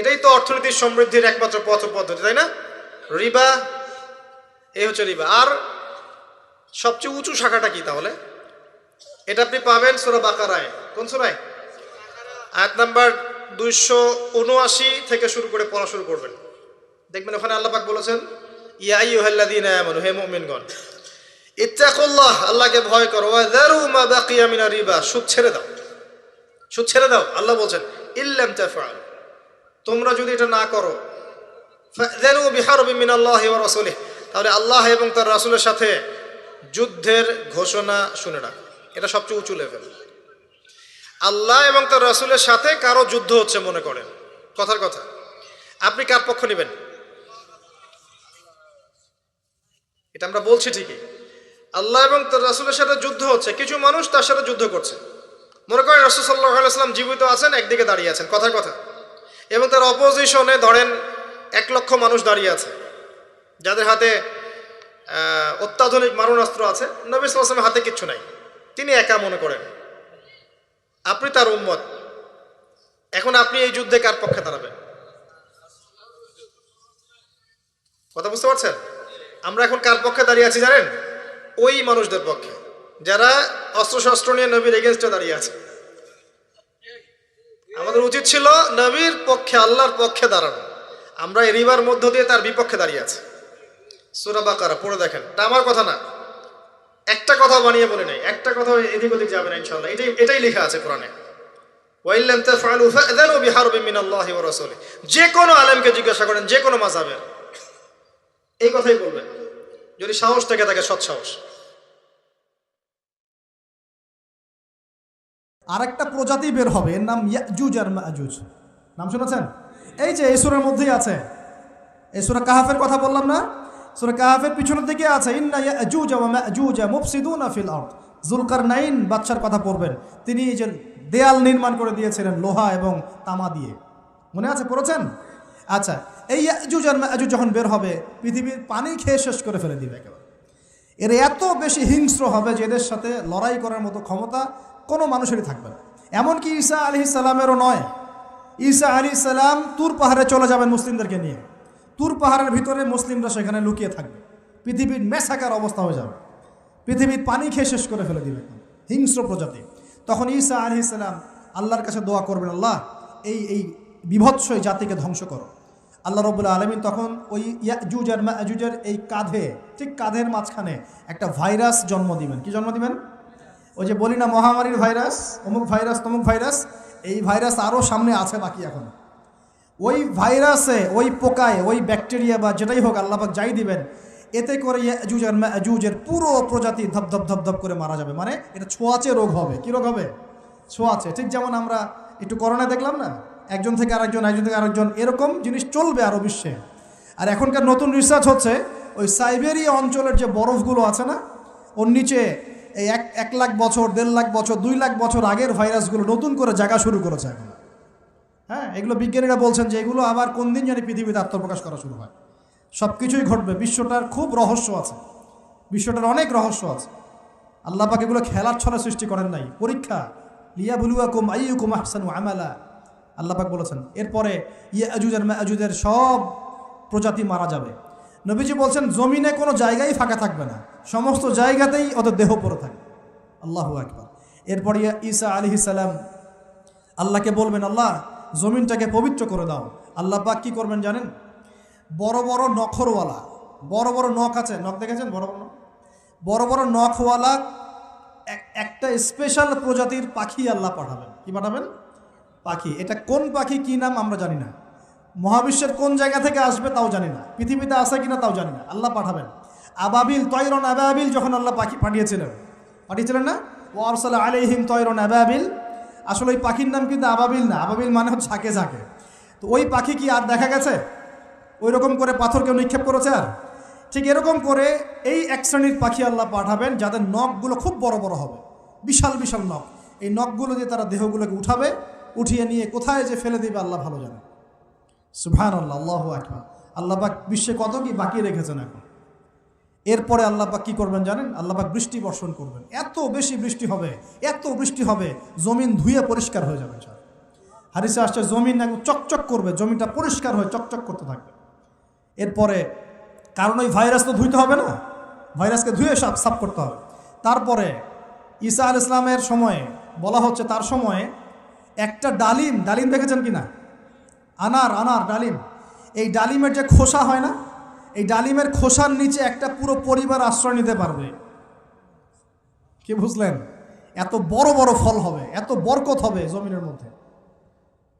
এটাই তো অর্থনীতির সমৃদ্ধির একমাত্র পথ পদ্ধতি, তাই না? রিবা, এই হচ্ছে রিবা। আর সবচেয়ে উঁচু শাখাটা কি তাহলে? এটা আপনি পাবেন সূরা বাকারায়। কোন সূরায়? আয়াত নাম্বার 279 থেকে শুরু করে পড়া শুরু করবেন, দেখবেন ওখানে আল্লাহ পাক বলেছেন, ইয়া আইয়ুহাল্লাযীনা আমানু, হে মুমিনগণ, ইত্তাকুল্লাহ, আল্লাহকে ভয় করো, ওয়া যারু মা বাকিয়া মিনার রিবা, সুদ ছেড়ে দাও, সুদ ছেড়ে দাও। আল্লাহ বলছেন ইল্লাম তাফআল, তোমরা যদি এটা না করো, ফাযানু বিহারবিন মিনাল্লাহি ওয়া রাসূলিহি, তাহলে আল্লাহ এবং তার রাসূলের সাথে যুদ্ধের ঘোষণা শুনে রাখো। এটা সবচেয়ে উঁচু লেভেল। আল্লাহ এবং তার রাসূলের সাথে কারো যুদ্ধ হচ্ছে মনে করেন, কথার কথা, আপনি কার পক্ষ নেবেন? এটা আমরা বলছি ঠিকই, আল্লাহ এবং তার রাসূলের সাথে যুদ্ধ হচ্ছে, কিছু মানুষ তার সাথে যুদ্ধ করছে। মনে করেন রাসূল সাল্লাল্লাহু আলাইহি ওয়াসাল্লাম জীবিত আছেন, একদিকে দাঁড়িয়ে আছেন, কথার কথা, এবং তার অপোজিশনে ধরেন 1 লক্ষ মানুষ দাঁড়িয়ে আছে, যাদের হাতে অত্যাধুনিক মারণাস্ত্র আছে, নবী সাল্লাল্লাহু আলাইহি ওয়াসাল্লামের হাতে কিচ্ছু নাই, তিনি একা মনে করেন, আপনি তার উম্মত। এখন আপনি এই যুদ্ধে কার পক্ষে দাঁড়াবেন? কথা বুঝতে পারছেন? আমরা এখন কার পক্ষে দাঁড়িয়ে আছি জানেন? ওই মানুষদের পক্ষে যারা অস্ত্রশস্ত্র নিয়ে নবীর এগেনস্টে দাঁড়িয়ে আছে। আমাদের উচিত ছিল নবীর পক্ষে, আল্লাহর পক্ষে দাঁড়ানো। আমরা এই রিবার মধ্য দিয়ে তার বিপক্ষে দাঁড়িয়ে আছি। সূরা বাকারা পড়ে দেখেন, এটা আমার কথা না, একটা কথা বানিয়ে বলে নাই, একটা কথা এদিক ওদিক যাবে না ইনশাআল্লাহ। এটাই লেখা আছে কোরআনে, ওয়াইল্লাম তাফআলু ফাযানু বিহারবিন মিনাল্লাহি ওয়া রাসূলিহি। যে কোনো আলেমকে জিজ্ঞাসা করেন, যে কোনো মাযহাবের, এই কথাই বলবেন, যদি সাহস থেকে থাকে, সৎ সাহস। আরেকটা প্রজাতি বের হবে, এর নাম ইয়াজুজ আর মাজুজ। নাম শুনেছেন? এই যে এই সূরার মধ্যেই আছে, এই সূরা কাহাফের কথা বললাম না, সূরা কাহাফের পিছনের দিকে আছে, ইন্না ইয়াজুজ ওয়া মাজুজ মুফসিদুনা ফিল আরদ। যুলকারনাইন বাদশার কথা পড়বেন, তিনি এই যে দেয়াল নির্মাণ করে দিয়েছিলেন লোহা এবং তামা দিয়ে, মনে আছে, পড়েছেন? আচ্ছা, এই ইয়াজুজ আর মাজুজ যখন বের হবে, পৃথিবীর পানি খেয়ে শেষ করে ফেলে দিবে একেবারে। এর এত বেশি হিংস্র হবে যে এদের সাথে লড়াই করার মতো ক্ষমতা কোনো মানুষেরই থাকবে না। এমনকি ঈসা আলাইহিস সালামেরও নয়। ঈসা আলাইহিস সালাম তুর পাহাড়ে চলে যাবেন মুসলিমদেরকে নিয়ে, তুর পাহাড়ের ভিতরে মুসলিমরা সেখানে লুকিয়ে থাকবে, পৃথিবীর মেসাকার অবস্থা হয়ে যাবে, পৃথিবীর পানি খেয়ে শেষ করে ফেলে দিবে হিংস্র প্রজাতি। তখন ঈসা আলাইহিস সালাম আল্লাহর কাছে দোয়া করবেন, আল্লাহ এই বিভৎস জাতিকে ধ্বংস করো। আল্লাহ রাব্বুল আলামিন তখন ওই ইয়াজুজ আর মাজুজের এই কাঁধে, ঠিক কাঁধের মাঝখানে একটা ভাইরাস জন্ম দিবেন। কি জন্ম দিবেন? ওই যে বলি না মহামারীর ভাইরাস, অমুক ভাইরাস তমুক ভাইরাস, এই ভাইরাস আরও সামনে আছে বাকি এখন। ওই ভাইরাসে, ওই পোকায়, ওই ব্যাকটেরিয়া বা যেটাই হোক আল্লাহ পাক যাই দিবেন, এতে করে ইয়াজুজ আর মাজুজের পুরো প্রজাতি ধপ ধপ ধপ করে মারা যাবে। মানে এটা ছোঁয়াচে রোগ হবে। কি রোগ হবে? ছোঁয়াচে। ঠিক যেমন আমরা একটু করোনা দেখলাম না, একজন থেকে আরেকজন, একজন থেকে আরেকজন, এরকম জিনিস চলবে আরও বিশ্বে। আর এখনকার নতুন রিসার্চ হচ্ছে, ওই সাইবেরিয়া অঞ্চলের যে বরফগুলো আছে না, ওর নিচে এই 1 লাখ বছর, 1.5 লাখ বছর, 2 লাখ বছর আগের ভাইরাসগুলো নতুন করে জায়গা শুরু করেছে এখন। হ্যাঁ, এগুলো বিজ্ঞানীরা বলছেন যে এগুলো আবার কোন দিন জানি পৃথিবীতে আত্মপ্রকাশ করা শুরু হয়। সব কিছুই ঘটবে। বিশ্বটার খুব রহস্য আছে, বিশ্বটার অনেক রহস্য আছে। আল্লাহ পাক এগুলো খেলার ছলে সৃষ্টি করেন নাই, পরীক্ষা। লিয়াবলুয়াকুম আইয়ুকুম আহসানু আমালা, আল্লাহ পাক বলেছেন। এরপরে ইয়াজুজ আর মাজুজের সব প্রজাতি মারা যাবে। নবীজি বলছেন জমিনে কোনো জায়গায় ফাঁকা থাকবে না, সমস্ত জায়গাতেই ওদের দেহ পড়ে থাকবে। আল্লাহু আকবার। এরপরে ঈসা আলাইহিস সালাম আল্লাহকে বলবেন, আল্লাহ জমিনটাকে পবিত্র করে দাও। আল্লাহ পাক কী করবেন জানেন? বড় বড় নখরওয়ালা, বড় বড় নখ আছে, নখ দেখেছেন? বড় বড় নখ, বড় বড় নখওয়ালা একটা স্পেশাল প্রজাতির পাখি আল্লাহ পাঠাবেন। কি পাঠাবেন? পাখি। এটা কোন পাখি, কি নাম আমরা জানি না, মহাবিশ্বের কোন জায়গা থেকে আসবে তাও জানি না, পৃথিবীতে আসে কিনা তাও জানি না, আল্লাহ পাঠাবেন। আবাবিল, তয়রন আবাবিল যখন আল্লাহ পাখি পাঠিয়েছিলেন না, ও আরসালা আলাইহিম তয়রন আবাবিল, আসলে ওই পাখির নাম কিন্তু আবাবিল না, আবাবিল মানে হচ্ছে ঝাঁকে ঝাঁকে। তো ওই পাখি কি আর দেখা গেছে? ওই রকম করে পাথর কেউ নিক্ষেপ করেছে? আর ঠিক এরকম করে এই এক শ্রেণীর পাখি আল্লাহ পাঠাবেন যাদের নখগুলো খুব বড় বড় হবে, বিশাল বিশাল নখ। এই নখগুলো দিয়ে তারা দেহগুলোকে উঠাবে, উঠিয়ে নিয়ে কোথায় যে ফেলে দেবে আল্লাহ ভালো জানে। সুবহানাল্লাহ, আল্লাহু আকবার। আল্লাহ পাক বিশ্বে কত কি বাকি রেখেছেন এখন। এরপরে আল্লাহ পাক কি করবেন জানেন? আল্লাহ পাক বৃষ্টি বর্ষণ করবেন, এত বেশি বৃষ্টি হবে, এত বৃষ্টি হবে, জমিন ধুয়ে পরিষ্কার হয়ে যাবে। হাদিসে আসছে জমিন একদম চকচক করবে, জমিনটা পরিষ্কার হয়ে চকচক করতে থাকবে। এরপরে কারণ ওই ভাইরাস তো ধুইতে হবে না, ভাইরাসকে ধুয়ে সাফ করতে হবে। তারপরে ঈসা আলাইহিস সালামের সময়ে বলা হচ্ছে, তার সময়ে একটা ডালিম দেখেছেন কি না? আনার ডালিম, এই ডালিমের যে খোসা হয় না, এই ডালিমের খোসার নিচে একটা পুরো পরিবার আশ্রয় নিতে পারবে। কি বুঝলেন? এত বড় বড় ফল হবে, এত বরকত হবে জমিনের মধ্যে।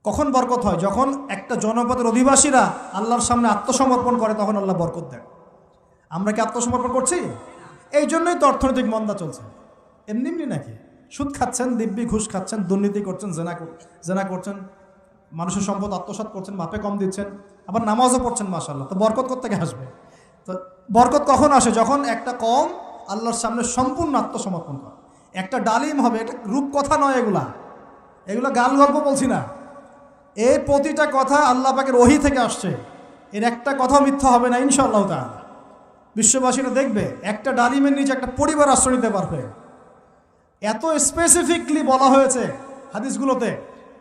কখন বরকত হয়? যখন একটা জনপদের অধিবাসীরা আল্লাহর সামনে আত্মসমর্পণ করে, তখন আল্লাহ বরকত দেন। আমরা কি আত্মসমর্পণ করছি? এই জন্যই তো অর্থনৈতিক মন্দা চলছে। এমনি নাকি? সুদ খাচ্ছেন, দিব্যি ঘুষ খাচ্ছেন, দুর্নীতি করছেন, জেনা করছেন, মানুষের সম্পদ আত্মসাৎ করছেন, মাপে কম দিচ্ছেন, আবার নামাজও পড়ছেন, মাশাআল্লাহ। তো বরকত কোত্থেকে আসবে? তো বরকত কখন আসে? যখন একটা কওম আল্লাহর সামনে সম্পূর্ণ আত্মসমর্পণ করে। একটা ডালিম হবে, এটা রূপকথা নয়, এগুলা গাল গল্প বলছি না। এই প্রতিটা কথা আল্লাহ পাকের ওহী থেকে আসছে, এর একটা কথা মিথ্যা হবে না ইনশাআল্লাহ তাআলা। বিশ্ববাসীরা দেখবে একটা ডালিমের নিচে একটা পরিবার আশ্রয় নিতে পারবে। এত স্পেসিফিকলি বলা হয়েছে হাদিসগুলোতে।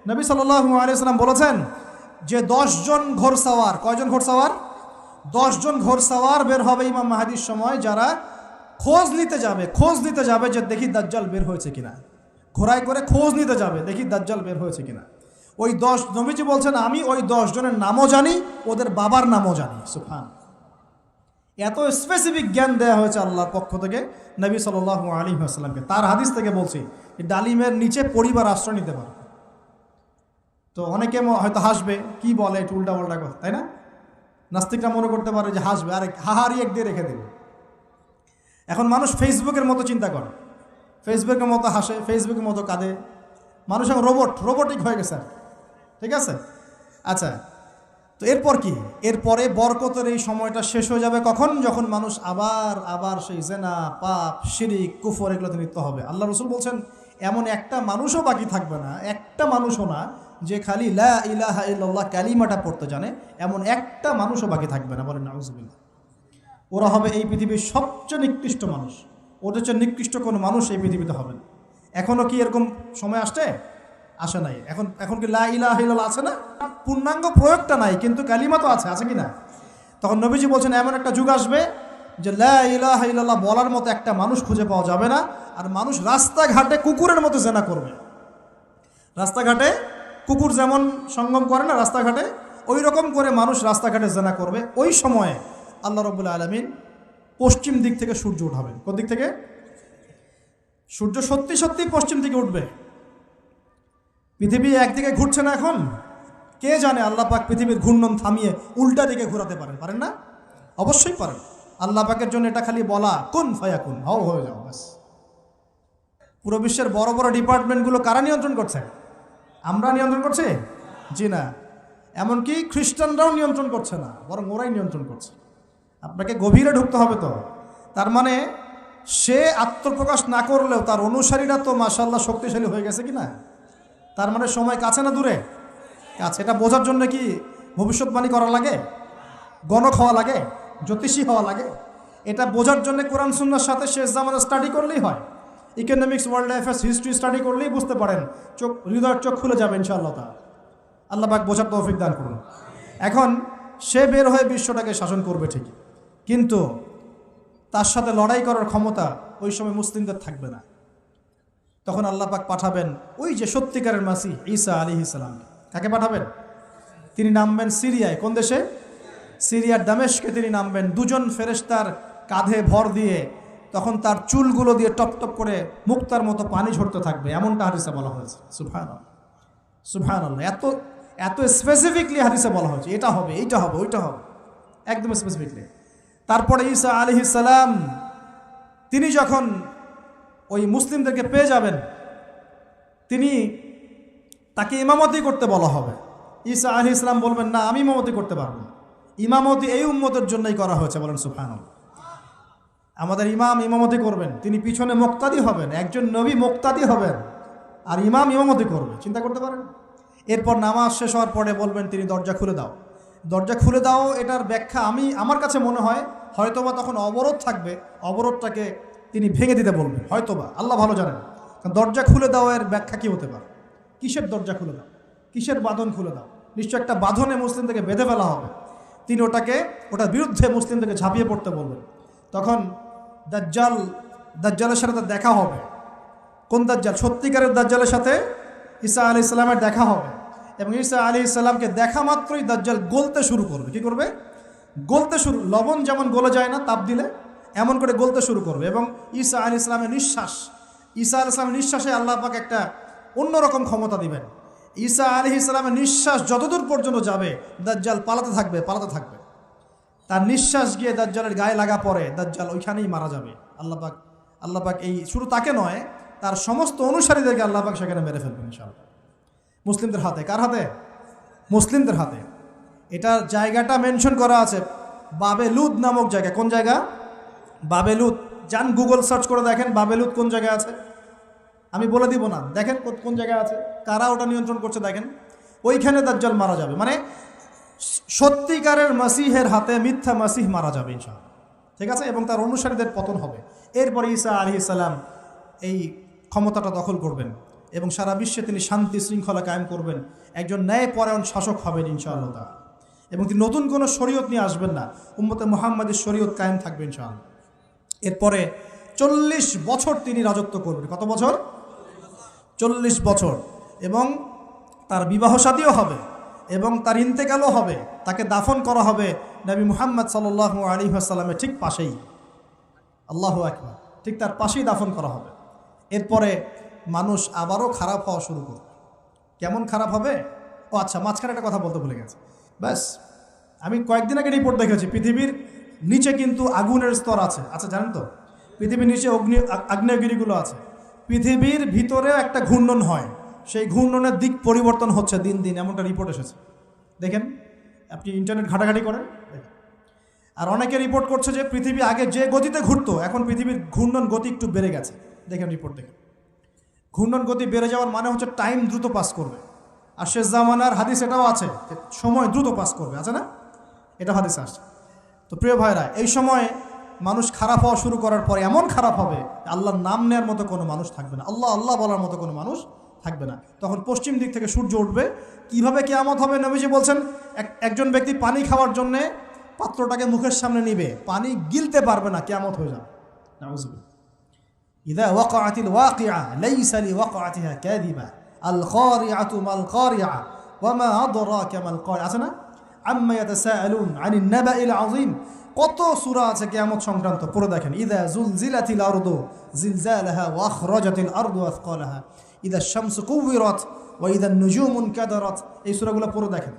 নবী সাল্লাল্লাহু আলাইহি ওয়াসাল্লাম বলেছেন যে 10 জন ঘোড়সাওয়ার, কয়জন ঘোড়সাওয়ার? 10 জন ঘোড়সাওয়ার বের হবে ইমাম মাহদির সময়, যারা খোঁজ নিতে যাবে যে দেখি দাজ্জাল বের হয়েছে কিনা। ঘোড়ায় করে খোঁজ নিতে যাবে, দেখি দাজ্জাল বের হয়েছে কিনা। ওই 10, নবীজি বলছেন আমি ওই 10 জনের নামও জানি, ওদের বাবার নামও জানি। সুবহান। এত স্পেসিফিক জ্ঞান দেওয়া হয়েছে আল্লাহর পক্ষ থেকে নবী সাল্লাল্লাহু আলাইহি ওয়াসাল্লামকে। তার হাদিস থেকে বলছি, ডালিমের নিচে পরিবার আশ্রয় নিতে পারে। তো অনেকে হয়তো হাসবে, কি বলে একটু উল্টাপাল্টা কথা, তাই না? নাস্তিকরা মনে করতে পারে যে হাসবে, আরে হাহারি এক দিয়ে রেখে দেবে। এখন মানুষ ফেসবুকের মতো চিন্তা করে, ফেসবুকের মতো হাসে, ফেসবুকের মতো কাঁদে। মানুষ এখন রোবটিক হয়ে গেছে, ঠিক আছে? আচ্ছা, তো এরপর কি? এরপরে বরকতের এই সময়টা শেষ হয়ে যাবে কখন? যখন মানুষ আবার সেই জেনা, পাপ, শিরিক, কুফর এগুলোতে লিপ্ত হবে। আল্লাহ রাসূল বলছেন এমন একটা মানুষও বাকি থাকবে না, একটা মানুষও না যে খালি লা ইলাহা ইল্লাল্লাহ কালিমাটা পড়তে জানে, এমন একটা মানুষও বাকি থাকবে না। বলেন নাউযুবিল্লাহ। ওরা হবে এই পৃথিবীর সবচেয়ে নিকৃষ্ট মানুষ, ওদের চেয়ে নিকৃষ্ট কোনো মানুষ এই পৃথিবীতে হবে না। এখনও কি এরকম সময় আসে নাই? এখন কি লা ইলাহা ইল্লাল্লাহ আছে না? পূর্ণাঙ্গ প্রয়োগটা নাই, কিন্তু কালিমা তো আছে কি না? তখন নবীজি বলছেন এমন একটা যুগ আসবে যে লা ইলাহা ইল্লাল্লাহ বলার মতো একটা মানুষ খুঁজে পাওয়া যাবে না। আর মানুষ রাস্তাঘাটে কুকুরের মতো জেনা করবে। রাস্তাঘাটে কুকুর যেমন সঙ্গম করে না রাস্তাঘাটে, ওই রকম করে মানুষ রাস্তাঘাটে জেনা করবে। ওই সময়ে আল্লাহ রাব্বুল আলামিন পশ্চিম দিক থেকে সূর্য উঠাবেন। কোন দিক থেকে? সূর্য সত্যি পশ্চিম দিকে উঠবে। পৃথিবী একদিকে ঘুরছে না এখন, কে জানে আল্লাহ পাক পৃথিবীর ঘূর্ণন থামিয়ে উল্টা দিকে ঘোরাতে পারেন না? অবশ্যই পারেন। আল্লাহ পাকের জন্য এটা খালি বলা, কুন ফায়াকুন, হও হয়ে যাও, ব্যাস। পুরো বিশ্বের বড় বড় ডিপার্টমেন্টগুলো কারা নিয়ন্ত্রণ করছে? আমরা নিয়ন্ত্রণ করছি? জি না। এমনকি খ্রিস্টানরাও নিয়ন্ত্রণ করছে না, বরং ওরাই নিয়ন্ত্রণ করছে। আপনাকে গভীরে ঢুকতে হবে। তো তার মানে সে আত্মপ্রকাশ না করলেও তার অনুসারীরা তো মাশাআল্লাহ শক্তিশালী হয়ে গেছে কিনা? তার মানে সময় কাছে না দূরে? কাছে। এটা বোঝার জন্য কি ভবিষ্যৎবাণী করা লাগে? গণক হওয়া লাগে? জ্যোতিষী হওয়া লাগে? এটা বোঝার জন্য কোরআন সুন্নাহর সাথে শেষ জামানা স্টাডি করলেই হয়। Economics, world affairs, history study করলেই বুঝতে পারেন, হৃদয়ের চোখ খুলে যাবে ইনশাআল্লাহ তাআলা। আল্লাহ পাক বোঝার তৌফিক দান করুন। এখন সে বের হয়ে বিশ্বটাকে শাসন করবে ঠিকই, কিন্তু তার সাথে লড়াই করার ক্ষমতা ওই সময় মুসলিমদের থাকবে না। তখন আল্লাহ পাক পাঠাবেন ওই যে সত্যিকারের মাসিহ ঈসা আলাইহিস সালাম। কাকে পাঠাবেন? তিনি নামবেন সিরিয়ায়। কোন দেশে? সিরিয়ার দামেস্কে তিনি নামবেন। 2 জন ফেরেশতার কাঁধে ভর দিয়ে, তখন তার চুলগুলো দিয়ে টপ টপ করে মুক্তার মতো পানি ঝরতে থাকবে, এমনটা হাদিসে বলা হয়েছে। সুবহানাল্লাহ, সুবহানাল্লাহ। এত স্পেসিফিকলি হাদিসে বলা হয়েছে, এটা হবে, এইটা হবে, ওইটা হবে, একদম স্পেসিফিকলি। তারপরে ঈসা আলাইহিস সালাম তিনি যখন ওই মুসলিমদেরকে পেয়ে যাবেন, তাকে ইমামতি করতে বলা হবে। ঈসা আলাইহিস সালাম বলবেন, না, আমি ইমামতি করতে পারবো না। ইমামতি এই উম্মতের জন্যই করা হয়েছে। বলেন সুবহানাল্লাহ। আমাদের ইমাম ইমামতি করবেন, তিনি পিছনে মুক্তাদি হবেন। একজন নবী মুক্তাদি হবেন আর ইমাম ইমামতি করবে, চিন্তা করতে পারেন? এরপর নামাজ শেষ হওয়ার পরে বলবেন তিনি, দরজা খুলে দাও, দরজা খুলে দাও। এটার ব্যাখ্যা আমার কাছে মনে হয় হয়তোবা তখন অবরোধ থাকবে, অবরোধটাকে তিনি ভেঙে দিতে বলবেন, হয়তোবা, আল্লাহ ভালো জানেন। কারণ দরজা খুলে দেওয়া এর ব্যাখ্যা কী হতে পারে? কিসের দরজা খুলে দাও, কিসের বাঁধন খুলে দাও? নিশ্চয় একটা বাঁধনে মুসলিমদেরকে বেঁধে ফেলা হবে। তিনি ওটার বিরুদ্ধে মুসলিমদেরকে ঝাঁপিয়ে পড়তে বলবেন। তখন দাজ্জালের সাথে তার দেখা হবে। কোন দাজ্জাল? সত্যিকারের দাজ্জালের সাথে ঈসা আলাইহিস সালামের দেখা হবে, এবং ঈসা আলাইহিস সালামকে দেখা মাত্রই দাজ্জাল গলতে শুরু করবে। কি করবে? গলতে শুরু, লবণ যেমন গলে যায় না তাপ দিলে, এমন করে গলতে শুরু করবে। এবং ঈসা আলাইহিস সালামের নিঃশ্বাসে আল্লাহ পাক একটা অন্যরকম ক্ষমতা দিবেন। ঈসা আলাইহিস সালামের নিঃশ্বাস যতদূর পর্যন্ত যাবে দাজ্জাল পালাতে থাকবে। তার নিঃশ্বাস গিয়ে দাজ্জালের গায়ে লাগা পরে দাজ্জাল ওইখানেই মারা যাবে। আল্লাহ পাক এই শুধু তাকে নয়, তার সমস্ত অনুসারীদেরকে আল্লাহ পাক সেখানে মেরে ফেলবেন ইনশাআল্লাহ। মুসলিমদের হাতে। কার হাতে? মুসলিমদের হাতে। এটার জায়গাটা মেনশন করা আছে, বাবেলুদ নামক জায়গা। কোন জায়গা? বাবেলুদ। যান গুগল সার্চ করে দেখেন বাবেলুদ কোন জায়গায় আছে। আমি বলে দিব না, দেখেন কোন জায়গায় আছে, কারা ওটা নিয়ন্ত্রণ করছে দেখেন। ওইখানে দাজ্জাল মারা যাবে, মানে সত্যিকারের মাসিহের হাতে মিথ্যা মাসিহ মারা যাবে ইনশাআল্লাহ, ঠিক আছে? এবং তার অনুসারীদের পতন হবে। এরপরে ঈসা আলাইহিস সালাম এই ক্ষমতাটা দখল করবেন এবং সারা বিশ্বে তিনি শান্তি শৃঙ্খলা কায়েম করবেন। একজন ন্যায়পরায়ণ শাসক হবেন ইনশাআল্লাহ তাআলা। এবং তিনি নতুন কোনো শরীয়ত নিয়ে আসবেন না, উম্মতে মুহাম্মাদের শরীয়ত কায়েম থাকবে ইনশাআল্লাহ। এরপরে 40 বছর তিনি রাজত্ব করবেন। কত বছর? 40 বছর। এবং তার বিবাহ শাদীও হবে এবং তার ইন্তেকালও হবে। তাকে দাফন করা হবে নবী মুহাম্মদ সাল্লাল্লাহু আলাইহি ওয়াসাল্লামের ঠিক পাশেই। আল্লাহু আকবার। ঠিক তার পাশেই দাফন করা হবে। এরপরে মানুষ আবারও খারাপ হওয়া শুরু করবে। কেমন খারাপ হবে? ও আচ্ছা, মাঝখানে একটা কথা বলতে ভুলে গেছে। ব্যাস, আমি কয়েকদিন আগে রিপোর্ট দেখেছি, পৃথিবীর নিচে কিন্তু আগুনের স্তর আছে। আচ্ছা, জানেন তো পৃথিবীর নিচে আগ্নেয়গিরিগুলো আছে। পৃথিবীর ভিতরেও একটা ঘূর্ণন হয়, সেই ঘূর্ণনের দিক পরিবর্তন হচ্ছে দিন দিন, এমনটা রিপোর্ট এসেছে। দেখেন, আপনি ইন্টারনেট ঘাটাঘাটি করেন। আর অনেকে রিপোর্ট করছে যে পৃথিবী আগে যে গতিতে ঘুরতো, এখন পৃথিবীর ঘূর্ণন গতি একটু বেড়ে গেছে। দেখেন রিপোর্ট দেখেন, ঘূর্ণন গতি বেড়ে যাওয়ার মানে হচ্ছে টাইম দ্রুত পাস করবে। আর শেষ জামানার হাদিস এটাও আছে, সময় দ্রুত পাস করবে, আছে না? এটা হাদিস আসছে। তো প্রিয় ভাইরা, এই সময় মানুষ খারাপ হওয়া শুরু করার পরে এমন খারাপ হবে, আল্লাহর নাম নেওয়ার মতো কোনো মানুষ থাকবে না, আল্লাহ আল্লাহ বলার মতো কোনো মানুষ থাকবে না। তখন পশ্চিম দিক থেকে সূর্য উঠবে। কিভাবে কিয়ামত হবে? নবীজি বলছেন, একজন ব্যক্তি পানি খাওয়ার জন্যে পাত্রটাকে মুখের সামনে নিবে, পানি গিলতে পারবে না, কিয়ামত হয়ে যাবে। নাউযুবিল্লাহ। ইযা ওয়াকাআতিল ওয়াকিআ লাইসা লিওয়াকাআতিহা কাযিবা আল কারিআতু মাল কারিআ ওয়া মা আদরাকা মাল কারিআ। আছে না? আম্মা ইয়াতাসাআলুন আনিন নাবাইল আযীম। কত সূরা আছে কিয়ামত সংক্রান্ত, পড়ে দেখেন। ইযা যুলজিলাতিল আরদু জিলজালাহা ওয়া আখরাজাতিল আরদু আসকালাহা ইযা শামসু কুওয়িরাত ওয়া ইযা নুজুমু কাদারাত। এই সূরাগুলো পড়ে দেখেন।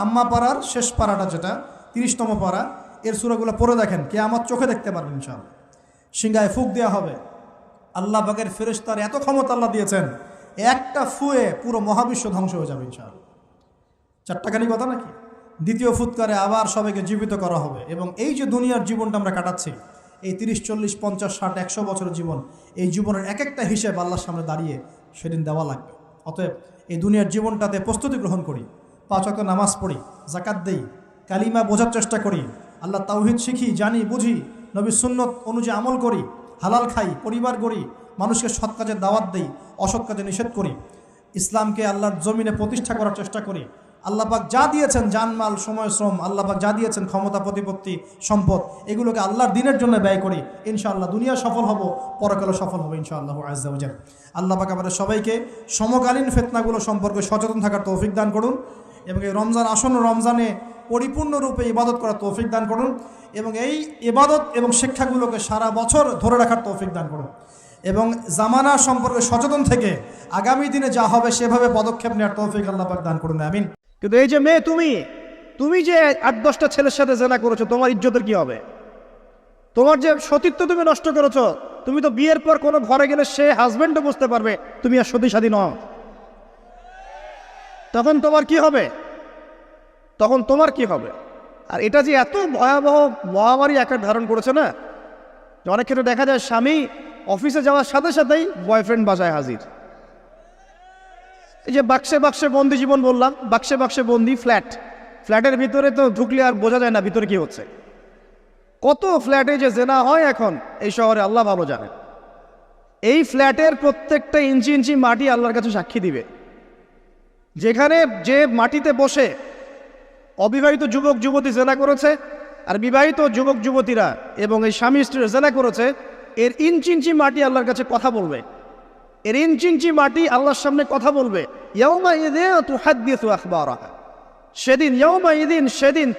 আম্মা পারার শেষ পারাটা, যেটা 30তম পারা, এর সূরাগুলো পড়ে দেখেন। কিয়ামত চোখে দেখতে পারবেন ইনশাআল্লাহ। সিংহায় ফুঁক দেওয়া হবে। আল্লাহ পাকের ফেরেশতার এত ক্ষমতা আল্লাহ দিয়েছেন, একটা ফুয়ে পুরো মহাবিশ্ব ধ্বংস হয়ে যাবে ইনশাআল্লাহ। চারটাখানি কথা নাকি? দ্বিতীয় ফুৎকারে আবার সবাইকে জীবিত করা হবে। এবং এই যে দুনিয়ার জীবনটা আমরা কাটাচ্ছি, এই 30, 40, 50, 60, 100 বছরের জীবন, এই জীবনের এক একটা হিসেব আল্লাহর সামনে দাঁড়িয়ে সেদিন দেওয়া লাগবে। অতএব এই দুনিয়ার জীবনটাতে প্রস্তুতি গ্রহণ করি, 5 ওয়াক্ত নামাজ পড়ি, যাকাত দেই, কালিমা বোঝার চেষ্টা করি, আল্লাহ তাওহীদ শিখি, জানি, বুঝি, নবীর সুন্নত অনুযায়ী আমল করি, হালাল খাই, পরিবার গড়ি, মানুষকে সৎ কাজে দাওয়াত দেই, অসৎ কাজে নিষেধ করি, ইসলামকে আল্লাহর জমিনে প্রতিষ্ঠা করার চেষ্টা করি। আল্লাহ পাক যা দিয়েছেন, জানমাল, সময়, শ্রম, আল্লাহ পাক যা দিয়েছেন, ক্ষমতা, প্রতিপত্তি, সম্পদ, এগুলোকে আল্লাহর দিনের জন্য ব্যয় করি। ইনশাআল্লাহ দুনিয়া সফল হব, পরকালে সফল হবে ইনশাআল্লাহ আযজা ওয়া জাল। আল্লাহ পাক আমাদের সবাইকে সমকালীন ফিতনাগুলো সম্পর্কে সচেতন থাকার তৌফিক দান করুন এবং এই রমজান, আসন্ন রমজানে পরিপূর্ণরূপে ইবাদত করার তৌফিক দান করুন এবং এই ইবাদত এবং শিক্ষাগুলোকে সারা বছর ধরে রাখার তৌফিক দান করুন এবং জামানা সম্পর্কে সচেতন থেকে আগামী দিনে যা হবে সেভাবে পদক্ষেপ নেওয়ার তৌফিক আল্লাহ পাক দান করুন, আমিন। কিন্তু এই যে মেয়ে, তুমি যে 8-10টা ছেলের সাথে জেনা করেছো, তোমার ইজ্জতের কি হবে? তোমার যে সতীত্ব তুমি নষ্ট করেছো, তুমি তো বিয়ের পর কোনো ঘরে গেলে সে হাজবেন্ডও বুঝতে পারবে তুমি আর সতীসাধী নও। তখন তোমার কি হবে? আর এটা যে এত ভয়াবহ মহামারী আকার ধারণ করেছে না, যে অনেক ক্ষেত্রে দেখা যায় স্বামী অফিসে যাওয়ার সাথে সাথেই বয়ফ্রেন্ড বাসায় হাজির। এই যে বাক্সে বন্দি জীবন বললাম, বাক্সে বন্দি ফ্ল্যাটের ভিতরে তো ঢুকলে আর বোঝা যায় না ভিতরে কি হচ্ছে। কত ফ্ল্যাটে যে জেনা হয় এখন এই শহরে আল্লাহ ভালো জানে। এই ফ্ল্যাটের প্রত্যেকটা ইঞ্চি ইঞ্চি মাটি আল্লাহর কাছে সাক্ষী দিবে। যেখানে যে মাটিতে বসে অবিবাহিত যুবক যুবতী জেনা করেছে আর বিবাহিত যুবক যুবতীরা এবং এই স্বামী স্ত্রীরা জেনা করেছে, এর ইঞ্চি ইঞ্চি মাটি আল্লাহর কাছে কথা বলবে। এর ইঞ্চি ইঞ্চি মাটি আল্লাহর সামনে কথা বলবে। ইয়াউমাইযিন তুহাদ্দিসু আখবারাহা, সেদিন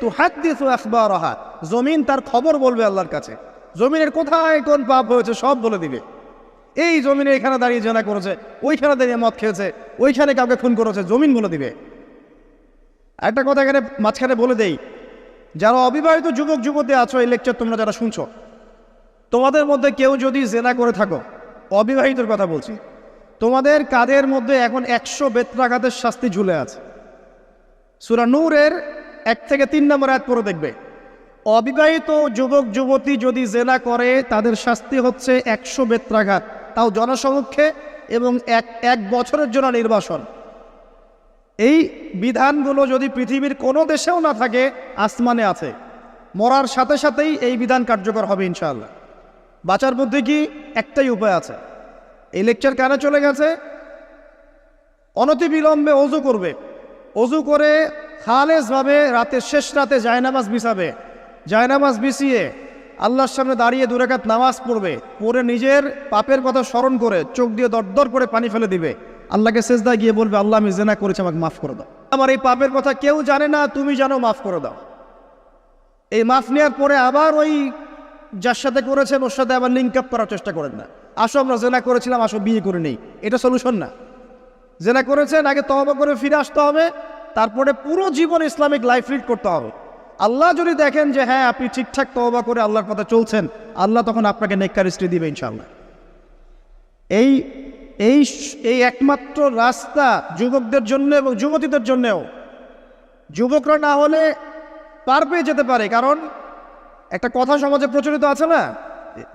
তুহাদ্দিসু আখবারাহা, জমিন তার খবর বলবে আল্লাহর কাছে। জমিনের কোথায় কোন পাপ হয়েছে সব বলে দিবে। এই জমিনে এখানে দাঁড়িয়ে জেনা করেছে, ওইখানে দাঁড়িয়ে মদ খেয়েছে, ওইখানে কাউকে খুন করেছে, জমিন বলে দিবে। একটা কথা এখানে মাঝখানে বলে দেই, যারা অবিবাহিত যুবক যুবতী আছো, এই লেকচার তোমরা যারা শুনছো, তোমাদের মধ্যে কেউ যদি জেনা করে থাকো, অবিবাহিতর কথা বলছি, তোমাদের কাঁধের মধ্যে এখন 100 বেত্রাঘাতের শাস্তি ঝুলে আছে। সূরা নূরের 1 থেকে 3 নম্বর আয়াত পড়ে দেখবে, অবিবাহিত যুবক যুবতী যদি জেনা করে তাদের শাস্তি হচ্ছে 100 বেত্রাঘাত, তাও জনসমক্ষে, এবং এক বছরের জন্য নির্বাসন। এই বিধানগুলো যদি পৃথিবীর কোনো দেশেও না থাকে, আসমানে আছে। মরার সাথে সাথেই এই বিধান কার্যকর হবে ইনশাআল্লাহ। বাঁচার মধ্যে কি একটাই উপায় আছে। এই লেকচার কেন চলে গেছে? অনতিবিলম্বে অজু করবে, অজু করে খালেসভাবে রাতের শেষ রাতে জায়নামাজ বিছাবে, জায়নামাজ বিছিয়ে আল্লাহর সামনে দাঁড়িয়ে 2 রাকাত নামাজ পড়বে, পড়ে নিজের পাপের কথা স্মরণ করে চোখ দিয়ে দরদর করে পানি ফেলে দিবে, আল্লাহকে সেজদায় গিয়ে বলবে, আল্লাহ আমি জেনা করেছি, আমাকে মাফ করে দাও, আমার এই পাপের কথা কেউ জানে না, তুমি জানো, মাফ করে দাও। এই মাফ নেওয়ার পরে আবার ওই যার সাথে করেছেন ওর সাথে আবার লিঙ্ক আপ করার চেষ্টা করেন না। আসো আমরা জেনা করেছিলাম, আসো বিয়ে করে নেই, এটা সলিউশন না। জেনা করেছেন, আগে তওবা করে ফিরে আসতে হবে, তারপরে পুরো জীবন ইসলামিক লাইফ লিড করতে হবে। আল্লাহ যদি দেখেন যে হ্যাঁ আপনি ঠিকঠাক তওবা করে আল্লাহর কথা চলছেন, আল্লাহ তখন আপনাকে নেককার স্ত্রী দিবে ইনশাআল্লাহ। এই এই এই একমাত্র রাস্তা যুবকদের জন্য এবং যুবতীদের জন্যও। যুবকরা না হলে পার পেয়ে যেতে পারে, কারণ একটা কথা সমাজে প্রচলিত আছে না,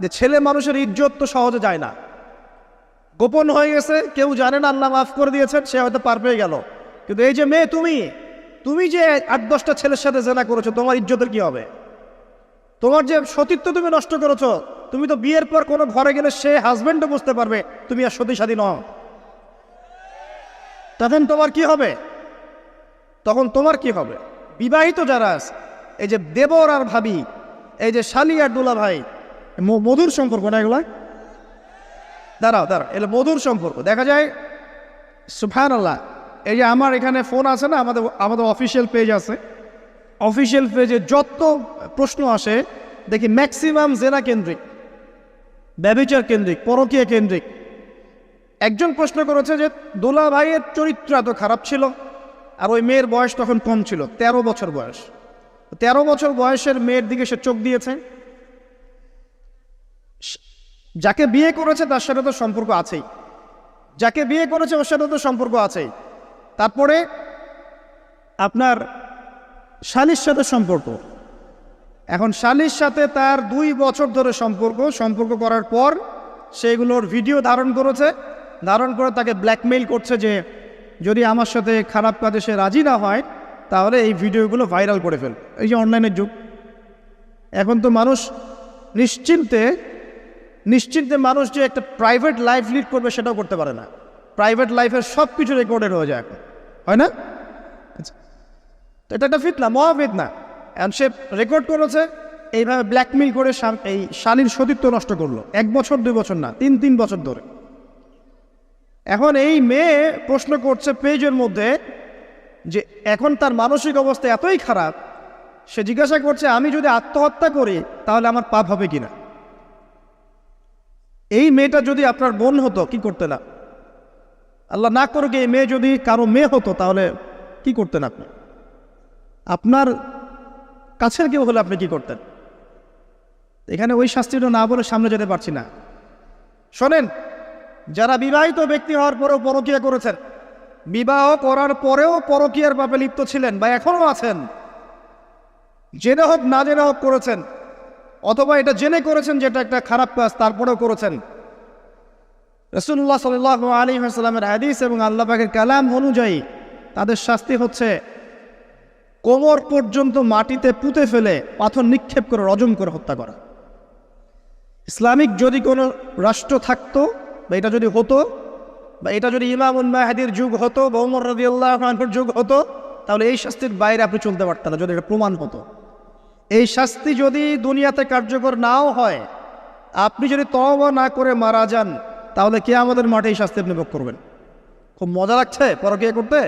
যে ছেলে মানুষের ইজ্জত তো সহজে যায় না, গোপন হয়ে গেছে, কেউ জানে না, আল্লাহ মাফ করে দিয়েছেন, সে হয়তো পার পেয়ে গেল। কিন্তু এই যে মেয়ে, তুমি যে 8-10টা ছেলের সাথে জেনা করেছো, তোমার ইজ্জতের কি হবে? তোমার যে সতীত্ব তুমি নষ্ট করেছো, তুমি তো বিয়ের পর কোনো ঘরে গেলে সে হাজবেন্ডও বুঝতে পারবে তুমি আর সতী সাথী নও। তখন তোমার কি হবে? বিবাহিত যারা আছে, এই যে দেবর আর ভাবি, এই যে শালি আর দুলা ভাই, মধুর সম্পর্ক না এগুলা? দাঁড়াও, এগুলো মধুর সম্পর্ক। দেখা যায় সুবহানাল্লাহ, এই যে আমার এখানে ফোন আছে না, আমাদের অফিসিয়াল পেজ আছে, অফিসিয়াল পেজে যত প্রশ্ন আসে দেখি ম্যাক্সিমাম জেনা কেন্দ্রিক, ব্যভিচার কেন্দ্রিক, পরকীয়া কেন্দ্রিক। একজন প্রশ্ন করেছে যে দোলা ভাইয়ের চরিত্র এত খারাপ ছিল, আর ওই মেয়ের বয়স তখন কম ছিল, 13 বছর বয়স। 13 বছর বয়সের মেয়ের দিকে সে চোখ দিয়েছে। যাকে বিয়ে করেছে তার সাথে তো সম্পর্ক আছেই, যাকে বিয়ে করেছে ওর সাথে তো সম্পর্ক আছেই। তারপরে আপনার শালির সাথে সম্পর্ক, এখন শালির সাথে তার 2 বছর ধরে সম্পর্ক করার পর সেগুলোর ভিডিও ধারণ করে তাকে ব্ল্যাকমেইল করছে যে যদি আমার সাথে খারাপ কাজে সে রাজি না হয় তাহলে এই ভিডিওগুলো ভাইরাল করে ফেল। এই যে অনলাইনের যুগ, এখন তো মানুষ নিশ্চিন্তে মানুষ যে একটা প্রাইভেট লাইফ লিড করবে সেটাও করতে পারে না। প্রাইভেট লাইফের সব কিছু রেকর্ডেড হয়ে যায় এখন, হয় না? তো এটা একটা ফিতনা, মহা ফিতনা। এখন সে রেকর্ড করেছে, এইভাবে ব্ল্যাকমেইল করে এই শালীর সতীত্ব নষ্ট করলো। 1 বছর 2 বছর না, 3 বছর ধরে। এখন এই মেয়ে প্রশ্ন করছে পেজের মধ্যে যে এখন তার মানসিক অবস্থা এতই খারাপ, সে জিজ্ঞাসা করছে আমি যদি আত্মহত্যা করি তাহলে আমার পাপ হবে কিনা। এই মেয়েটা যদি আপনার বোন হতো কি করতেন? আল্লাহ না করুক এই মেয়ে যদি কারো মেয়ে হতো তাহলে কি করতেন আপনি? আপনার কাছের কেউ হলে আপনি কি করতেন? এখানে ওই শাস্তিটা না বলে সামনে যেতে পারছি না। শোনেন, যারা বিবাহিত ব্যক্তি হওয়ার পরেও পরকীয়া করেছেন, বিবাহ করার পরেও পরকীয়ার পাপে লিপ্ত ছিলেন বা এখনও আছেন, জেনে হোক না জেনে হোক করেছেন, অথবা এটা জেনে করেছেন যেটা একটা খারাপ কাজ তারপরেও করেছেন, রাসূলুল্লাহ সাল্লাল্লাহু আলাইহি ওয়াসাল্লামের হাদিস এবং আল্লাহ পাকের কালাম অনুযায়ী তাদের শাস্তি হচ্ছে কোমর পর্যন্ত মাটিতে পুঁতে ফেলে পাথর নিক্ষেপ করে রজম করে হত্যা করা। ইসলামিক যদি কোনো রাষ্ট্র থাকতো বা এটা যদি হতো, বা এটা যদি ইমামুল মাহদির যুগ হতো বা ওমর রাদিয়াল্লাহু আনহুর যুগ হতো, তাহলে এই শাস্তির বাইরে আপনি চলতে পারতেন না যদি এটা প্রমাণ হতো। এই শাস্তি যদি দুনিয়াতে কার্যকর নাও হয়, আপনি যদি তওবা না করে মারা যান, তাহলে কিয়ামতের মাঠে এই শাস্তি আপনি ভোগ করবেন। খুব মজা লাগছে পরকীয়া করতে।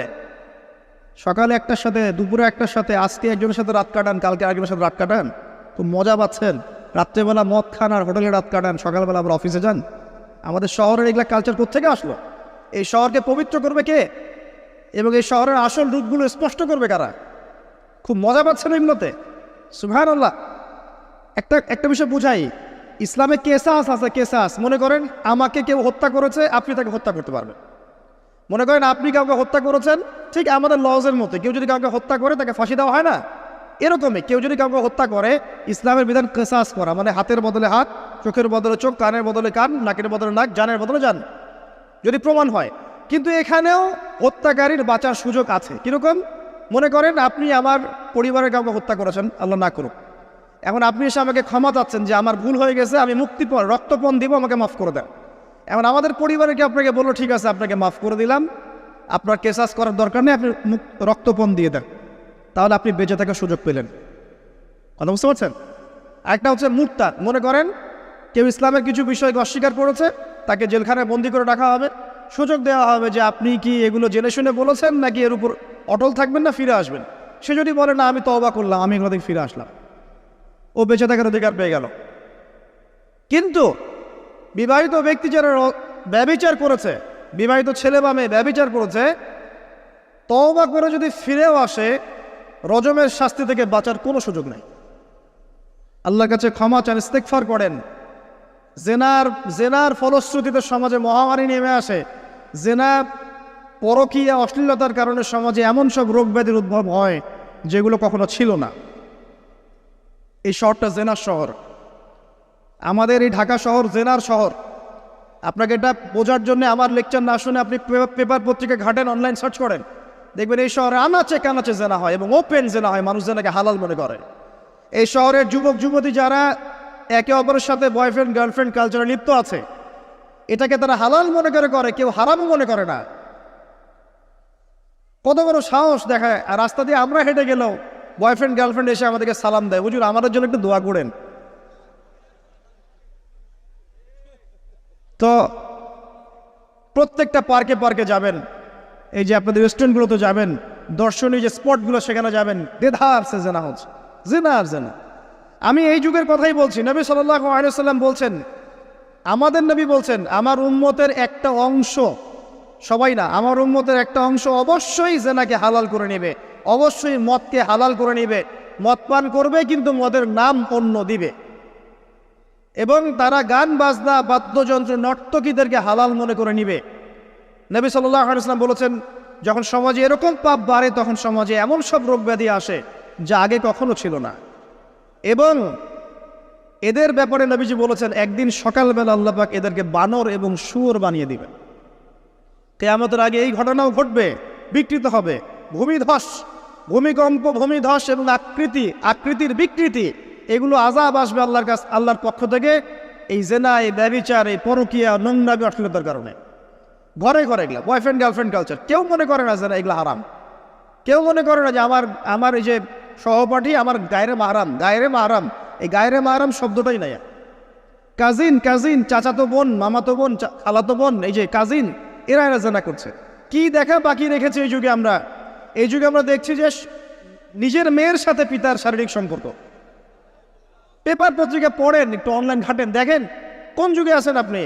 সকালে একটার সাথে, দুপুরে একটার সাথে, আজকে একজনের সাথে রাত কাটান, কালকে আরেকজনের সাথে রাত কাটান, খুব মজা পাচ্ছেন। রাত্রেবেলা মদ খান আর হোটেলে রাত কাটান, সকালবেলা আবার অফিসে যান। আমাদের শহরের এগুলা কালচার কোত্থেকে আসলো? এই শহরকে পবিত্র করবে কে এবং এই শহরের আসল রূপগুলো স্পষ্ট করবে কারা? খুব মজা পাচ্ছেন এগুলোতে। সুবহানাল্লাহ। একটা বিষয় বুঝাই, ইসলামে কেসাস আছে, কেসাস। মনে করেন আমাকে কেউ হত্যা করেছে, আপনি তাকে হত্যা করতে পারবেন। মনে করেন আপনি কাউকে হত্যা করেছেন, ঠিক আমাদের লজের মতো, কেউ যদি কাউকে হত্যা করে তাকে ফাঁসি দেওয়া হয় না, এরকমই কেউ যদি কাউকে হত্যা করে, ইসলামের বিধান কেসাস করা, মানে হাতের বদলে হাত, চোখের বদলে চোখ, কানের বদলে কান, নাকের বদলে নাক, জানের বদলে জান, যদি প্রমাণ হয়। কিন্তু এখানেও হত্যাকারীর বাঁচার সুযোগ আছে। কিরকম? মনে করেন আপনি আমার পরিবারের কাউকে হত্যা করেছেন, আল্লাহ না করুক। এখন আপনি এসে আমাকে ক্ষমা চাচ্ছেন যে আমার ভুল হয়ে গেছে, আমি মুক্তিপণ, রক্তপণ দিব, আমাকে মাফ করে দেন। এখন আমাদের পরিবারে কি আপনাকে বললো ঠিক আছে আপনাকে মাফ করে দিলাম, আপনার কেসাস করার দরকার নেই, আপনি রক্তপণ দিয়ে দেন, তাহলে আপনি বেঁচে থাকার সুযোগ পেলেন। কথা বুঝতে পারছেন? একটা হচ্ছে মুরতাদ। মনে করেন কেউ ইসলামের কিছু বিষয়কে অস্বীকার করেছে, তাকে জেলখানায় বন্দি করে রাখা হবে, সুযোগ দেওয়া হবে যে আপনি কি এগুলো জেনে শুনে বলেছেন নাকি এর উপর অটল থাকবেন না ফিরে আসবেন। সে যদি বলে না আমি তওবা করলাম, আমি এগুলো থেকে ফিরে আসলাম, ও বেঁচে থাকার অধিকার পেয়ে গেল। কিন্তু বিবাহিত ব্যক্তি যারা ব্যভিচার করেছে, বিবাহিত ছেলে বা মেয়ে ব্যভিচার করেছে, তওবা করে যদি ফিরেও আসে, রজমের শাস্তি থেকে বাঁচার কোনো সুযোগ নেই। আল্লাহর কাছে ক্ষমা চান, ইস্তেগফার করেন। জেনার ফলশ্রুতিতে সমাজে মহামারী নেমে আসে। জেনা, পরকীয়া, অশ্লীলতার কারণে সমাজে এমন সব রোগ ব্যাধির উদ্ভব হয় যেগুলো কখনো ছিল না। এই শহরটা জেনার শহর। আমাদের এই ঢাকা শহর জেনার শহর। আপনাকে এটা বোঝার জন্য আমার লেকচার না শুনে আপনি পেপার পত্রিকা ঘাটেন, অনলাইন সার্চ করেন, দেখবেন এই শহরে আনাচে কানাচে জেনা হয় এবং ওপেন জেনা হয়, মানুষ জেনাকে হালাল মনে করে। এই শহরের যুবক যুবতী যারা একে অপরের সাথে বয়ফ্রেন্ড গার্লফ্রেন্ড কালচারে লিপ্ত আছে, এটাকে তারা হালাল মনে করে, কেউ হারাম মনে করে না। কত বড় সাহস দেখায়। আর রাস্তা দিয়ে আমরা হেঁটে গেলেও বয়ফ্রেন্ড গার্লফ্রেন্ড এসে আমাদেরকে সালাম দেয়, হুজুর আমাদের জন্য একটু দোয়া করেন। তো প্রত্যেকটা পার্কে পার্কে যাবেন, এই যে আপনাদের রেস্টুরেন্টগুলোতে যাবেন, দর্শনীয় যে স্পটগুলো সেখানে যাবেন, দেধার সে জেনা হচ্ছে, জেনা আর জেনা। আমি এই যুগের কথাই বলছি। নবী সাল্লাল্লাহু আলাইহি ওয়াসাল্লাম বলছেন, আমাদের নবী বলছেন, আমার উম্মতের একটা অংশ, সবাই না, আমার উম্মতের একটা অংশ অবশ্যই জেনাকে হালাল করে নেবে, অবশ্যই মদকে হালাল করে নেবে, মদ পান করবে কিন্তু মদের নাম অন্য দিবে, এবং তারা গান বাজনা বাদ্যযন্ত্র নর্তকীদেরকে হালাল মনে করে নিবে। নবী সাল্লাল্লাহু আলাইহি ওয়াসাল্লাম বলেছেন, যখন সমাজে এরকম পাপ বাড়ে তখন সমাজে এমন সব রোগ ব্যাধি আসে যা আগে কখনো ছিল না। এবং এদের ব্যাপারে নবীজি বলেছেন, একদিন সকালবেলা আল্লাহ পাক এদেরকে বানর এবং শুয়োর বানিয়ে দিবেন। কিয়ামতের আগে এই ঘটনাও ঘটবে, বিকৃত হবে, ভূমিধস, ভূমিকম্প, ভূমিধস এবং আকৃতির বিকৃতি, এগুলো আযাব আসবে আল্লাহর পক্ষ থেকে, এই জেনা, এই ব্যভিচার, এই পরকীয়া, নোংরামি, অশ্লীলতার কারণে। ঘরে ঘরে এগুলা বয়ফ্রেন্ড গার্লফ্রেন্ড কালচার। কেউ মনে করে না জেনা এগুলো হারাম, কেউ মনে করে না যে আমার এই যে সহপাঠী আমার গায়রে মাহরাম, এই গায়রে মাহরাম শব্দটাই নাই। কাজিন, চাচাতো বোন, মামাতো বোন, খালাতো বোন, এই যে কাজিন, এরা জেনা করছে। কি দেখা বাকি রেখেছে এই যুগে আমরা? এই যুগে আমরা দেখছি যে নিজের মেয়ের সাথে পিতার শারীরিক সম্পর্ক। পেপার পত্রিকা পড়েন, একটু অনলাইন ঘাটেন, দেখেন কোন যুগে আছেন আপনি।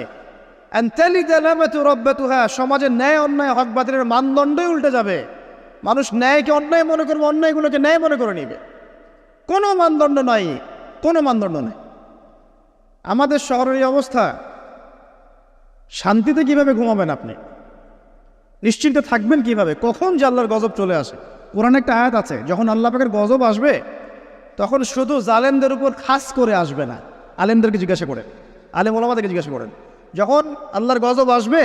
সমাজের ন্যায় অন্যায় হক বাতিলের মানদণ্ডই উল্টে যাবে। মানুষ ন্যায়কে অন্যায় মনে করবে, অন্যায়গুলোকে ন্যায় মনে করে নিবে। কোনো মানদণ্ড নাই, কোনো মানদণ্ড নেই। আমাদের শহরের এই অবস্থা, শান্তিতে কিভাবে ঘুমাবেন আপনি? নিশ্চিন্তে থাকবেন কিভাবে? কখন যে আল্লাহর গজব চলে আসে। কোরআনে একটা আয়াত আছে, যখন আল্লাহ পাকের গজব আসবে তখন শুধু জালেমদের উপর খাস করে আসবে না। আলেমদেরকে জিজ্ঞাসা করেন, আলেম ওলামাদেরকে জিজ্ঞাসা করেন, যখন আল্লাহর গজব আসবে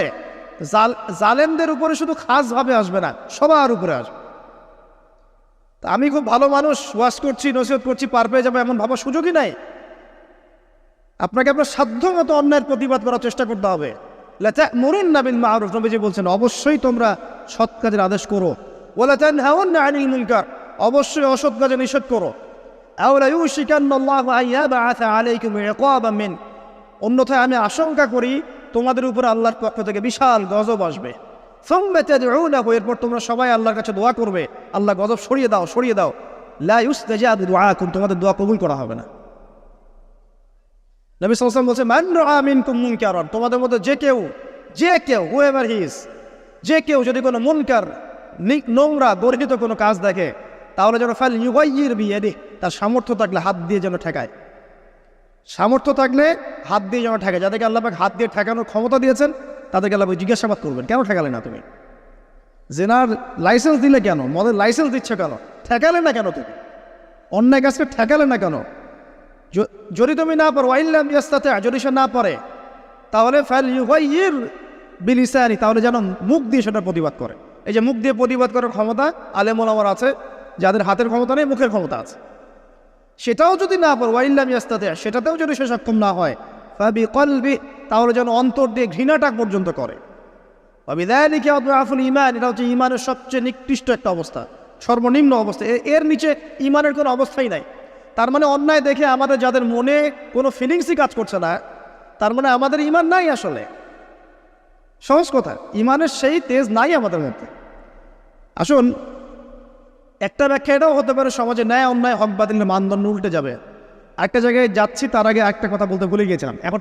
জালেমদের উপরে শুধু খাসভাবে আসবে না, সবার উপরে আসবে। তা আমি খুব ভালো মানুষ, ওয়াজ করছি, নসিহত করছি, পার পেয়ে যাবো এমন ভাবার সুযোগই নাই। আপনাকে আপনার সাধ্য মতো অন্যায়ের প্রতিবাদ করার চেষ্টা করতে হবে। লা তা'মুরুন্না বিল মা'রুফ, নবীজি বলছেন অবশ্যই তোমরা সৎ কাজের আদেশ করো। ওয়ালা তানহাউন্না আনিল মুনকার, অবশ্যই অসৎ কাজে নিষেধ করো। আও লা ইউশিকান্নাল্লাহু আন ইয়াবআসা আলাইকুম ইকাবাম মিন, অন্যথায় আমি আশঙ্কা করি তোমাদের উপর আল্লাহর পক্ষ থেকে বিশাল গজব আসবে। সুম্মা তাদউনাহু, এরপর তোমরা সবাই আল্লাহর কাছে দোয়া করবে, আল্লাহ গজব সরিয়ে দাও, সরিয়ে দাও। লা ইউস্তাজাবু দুআকুম, তোমাদের দোয়া কবুল করা হবে না। নবী সাল্লাল্লাহু আলাইহি ওয়াসাল্লাম বলছে মান রাআ মিনকুম মুনকারান, তোমাদের মধ্যে যে কেউ হুএভার হি ইজ, যে কেউ যদি কোনো মুনকার, নোংরা গর্হিত কোনো কাজ দেখে, তাহলে যেন ফাল ইউগাইয়ির বিয়াদিহি, তার সামর্থ্য থাকলে হাত দিয়ে যেন ঠেকায়। সামর্থ্য থাকলে হাত দিয়ে যেন ঠেকায়। যাদেরকে আল্লাহ পাক হাত দিয়ে ঠেকানোর ক্ষমতা দিয়েছেন তাদেরকে আল্লাহ পাক জিজ্ঞাসাবাদ করবেন, কেন ঠেকালে না তুমি? জেনার লাইসেন্স দিলে কেন? মদের লাইসেন্স দিচ্ছ কেন? ঠেকালে না কেন তুমি? অন্যায় কাজকে ঠেকালে না কেন? যদি তুমি না পারো, ওয়াইল্লাম ইয়াস্তাতি, যদি সে না পারে, তাহলে ফাল ইউগাইয়ির বিলিসানি, তাহলে যেন মুখ দিয়ে সেটা প্রতিবাদ করে। এই যে মুখ দিয়ে প্রতিবাদ করার ক্ষমতা আলেম ওলামার আছে, যাদের হাতের ক্ষমতা নেই, মুখের ক্ষমতা আছে। সেটাও যদি না পারো, ওয়াইল্লাম ইয়াস্তাতি, সেটাতেও যদি সে সক্ষম না হয়, ফাবিকলবি, তাহলে যেন অন্তর দিয়ে ঘৃণাটা পর্যন্ত করে। ওয়াবিযালিকা আদআফুল ঈমান, এটা হচ্ছে ঈমানের সবচেয়ে নিকৃষ্ট একটা অবস্থা, সর্বনিম্ন অবস্থা। এর নিচে ঈমানের কোনো অবস্থাই নাই। তার মানে অন্যায় দেখে আমাদের যাদের মনে কোনো ফিলিংসই কাজ করছে না, তার মানে আমাদের ঈমান নাই আসলে। সহজ কথা, ঈমানের সেই তেজ নাই আমাদের মধ্যে। আসুন, একটা ব্যাখ্যা এটাও হতে পারে সমাজে ন্যায় অন্যায় হক বাতিলের মানদণ্ড উল্টে যাবে। একটা জায়গায় যাচ্ছি, তার আগে একটা কথা বলতে ভুলে গিয়েছিলাম। এখন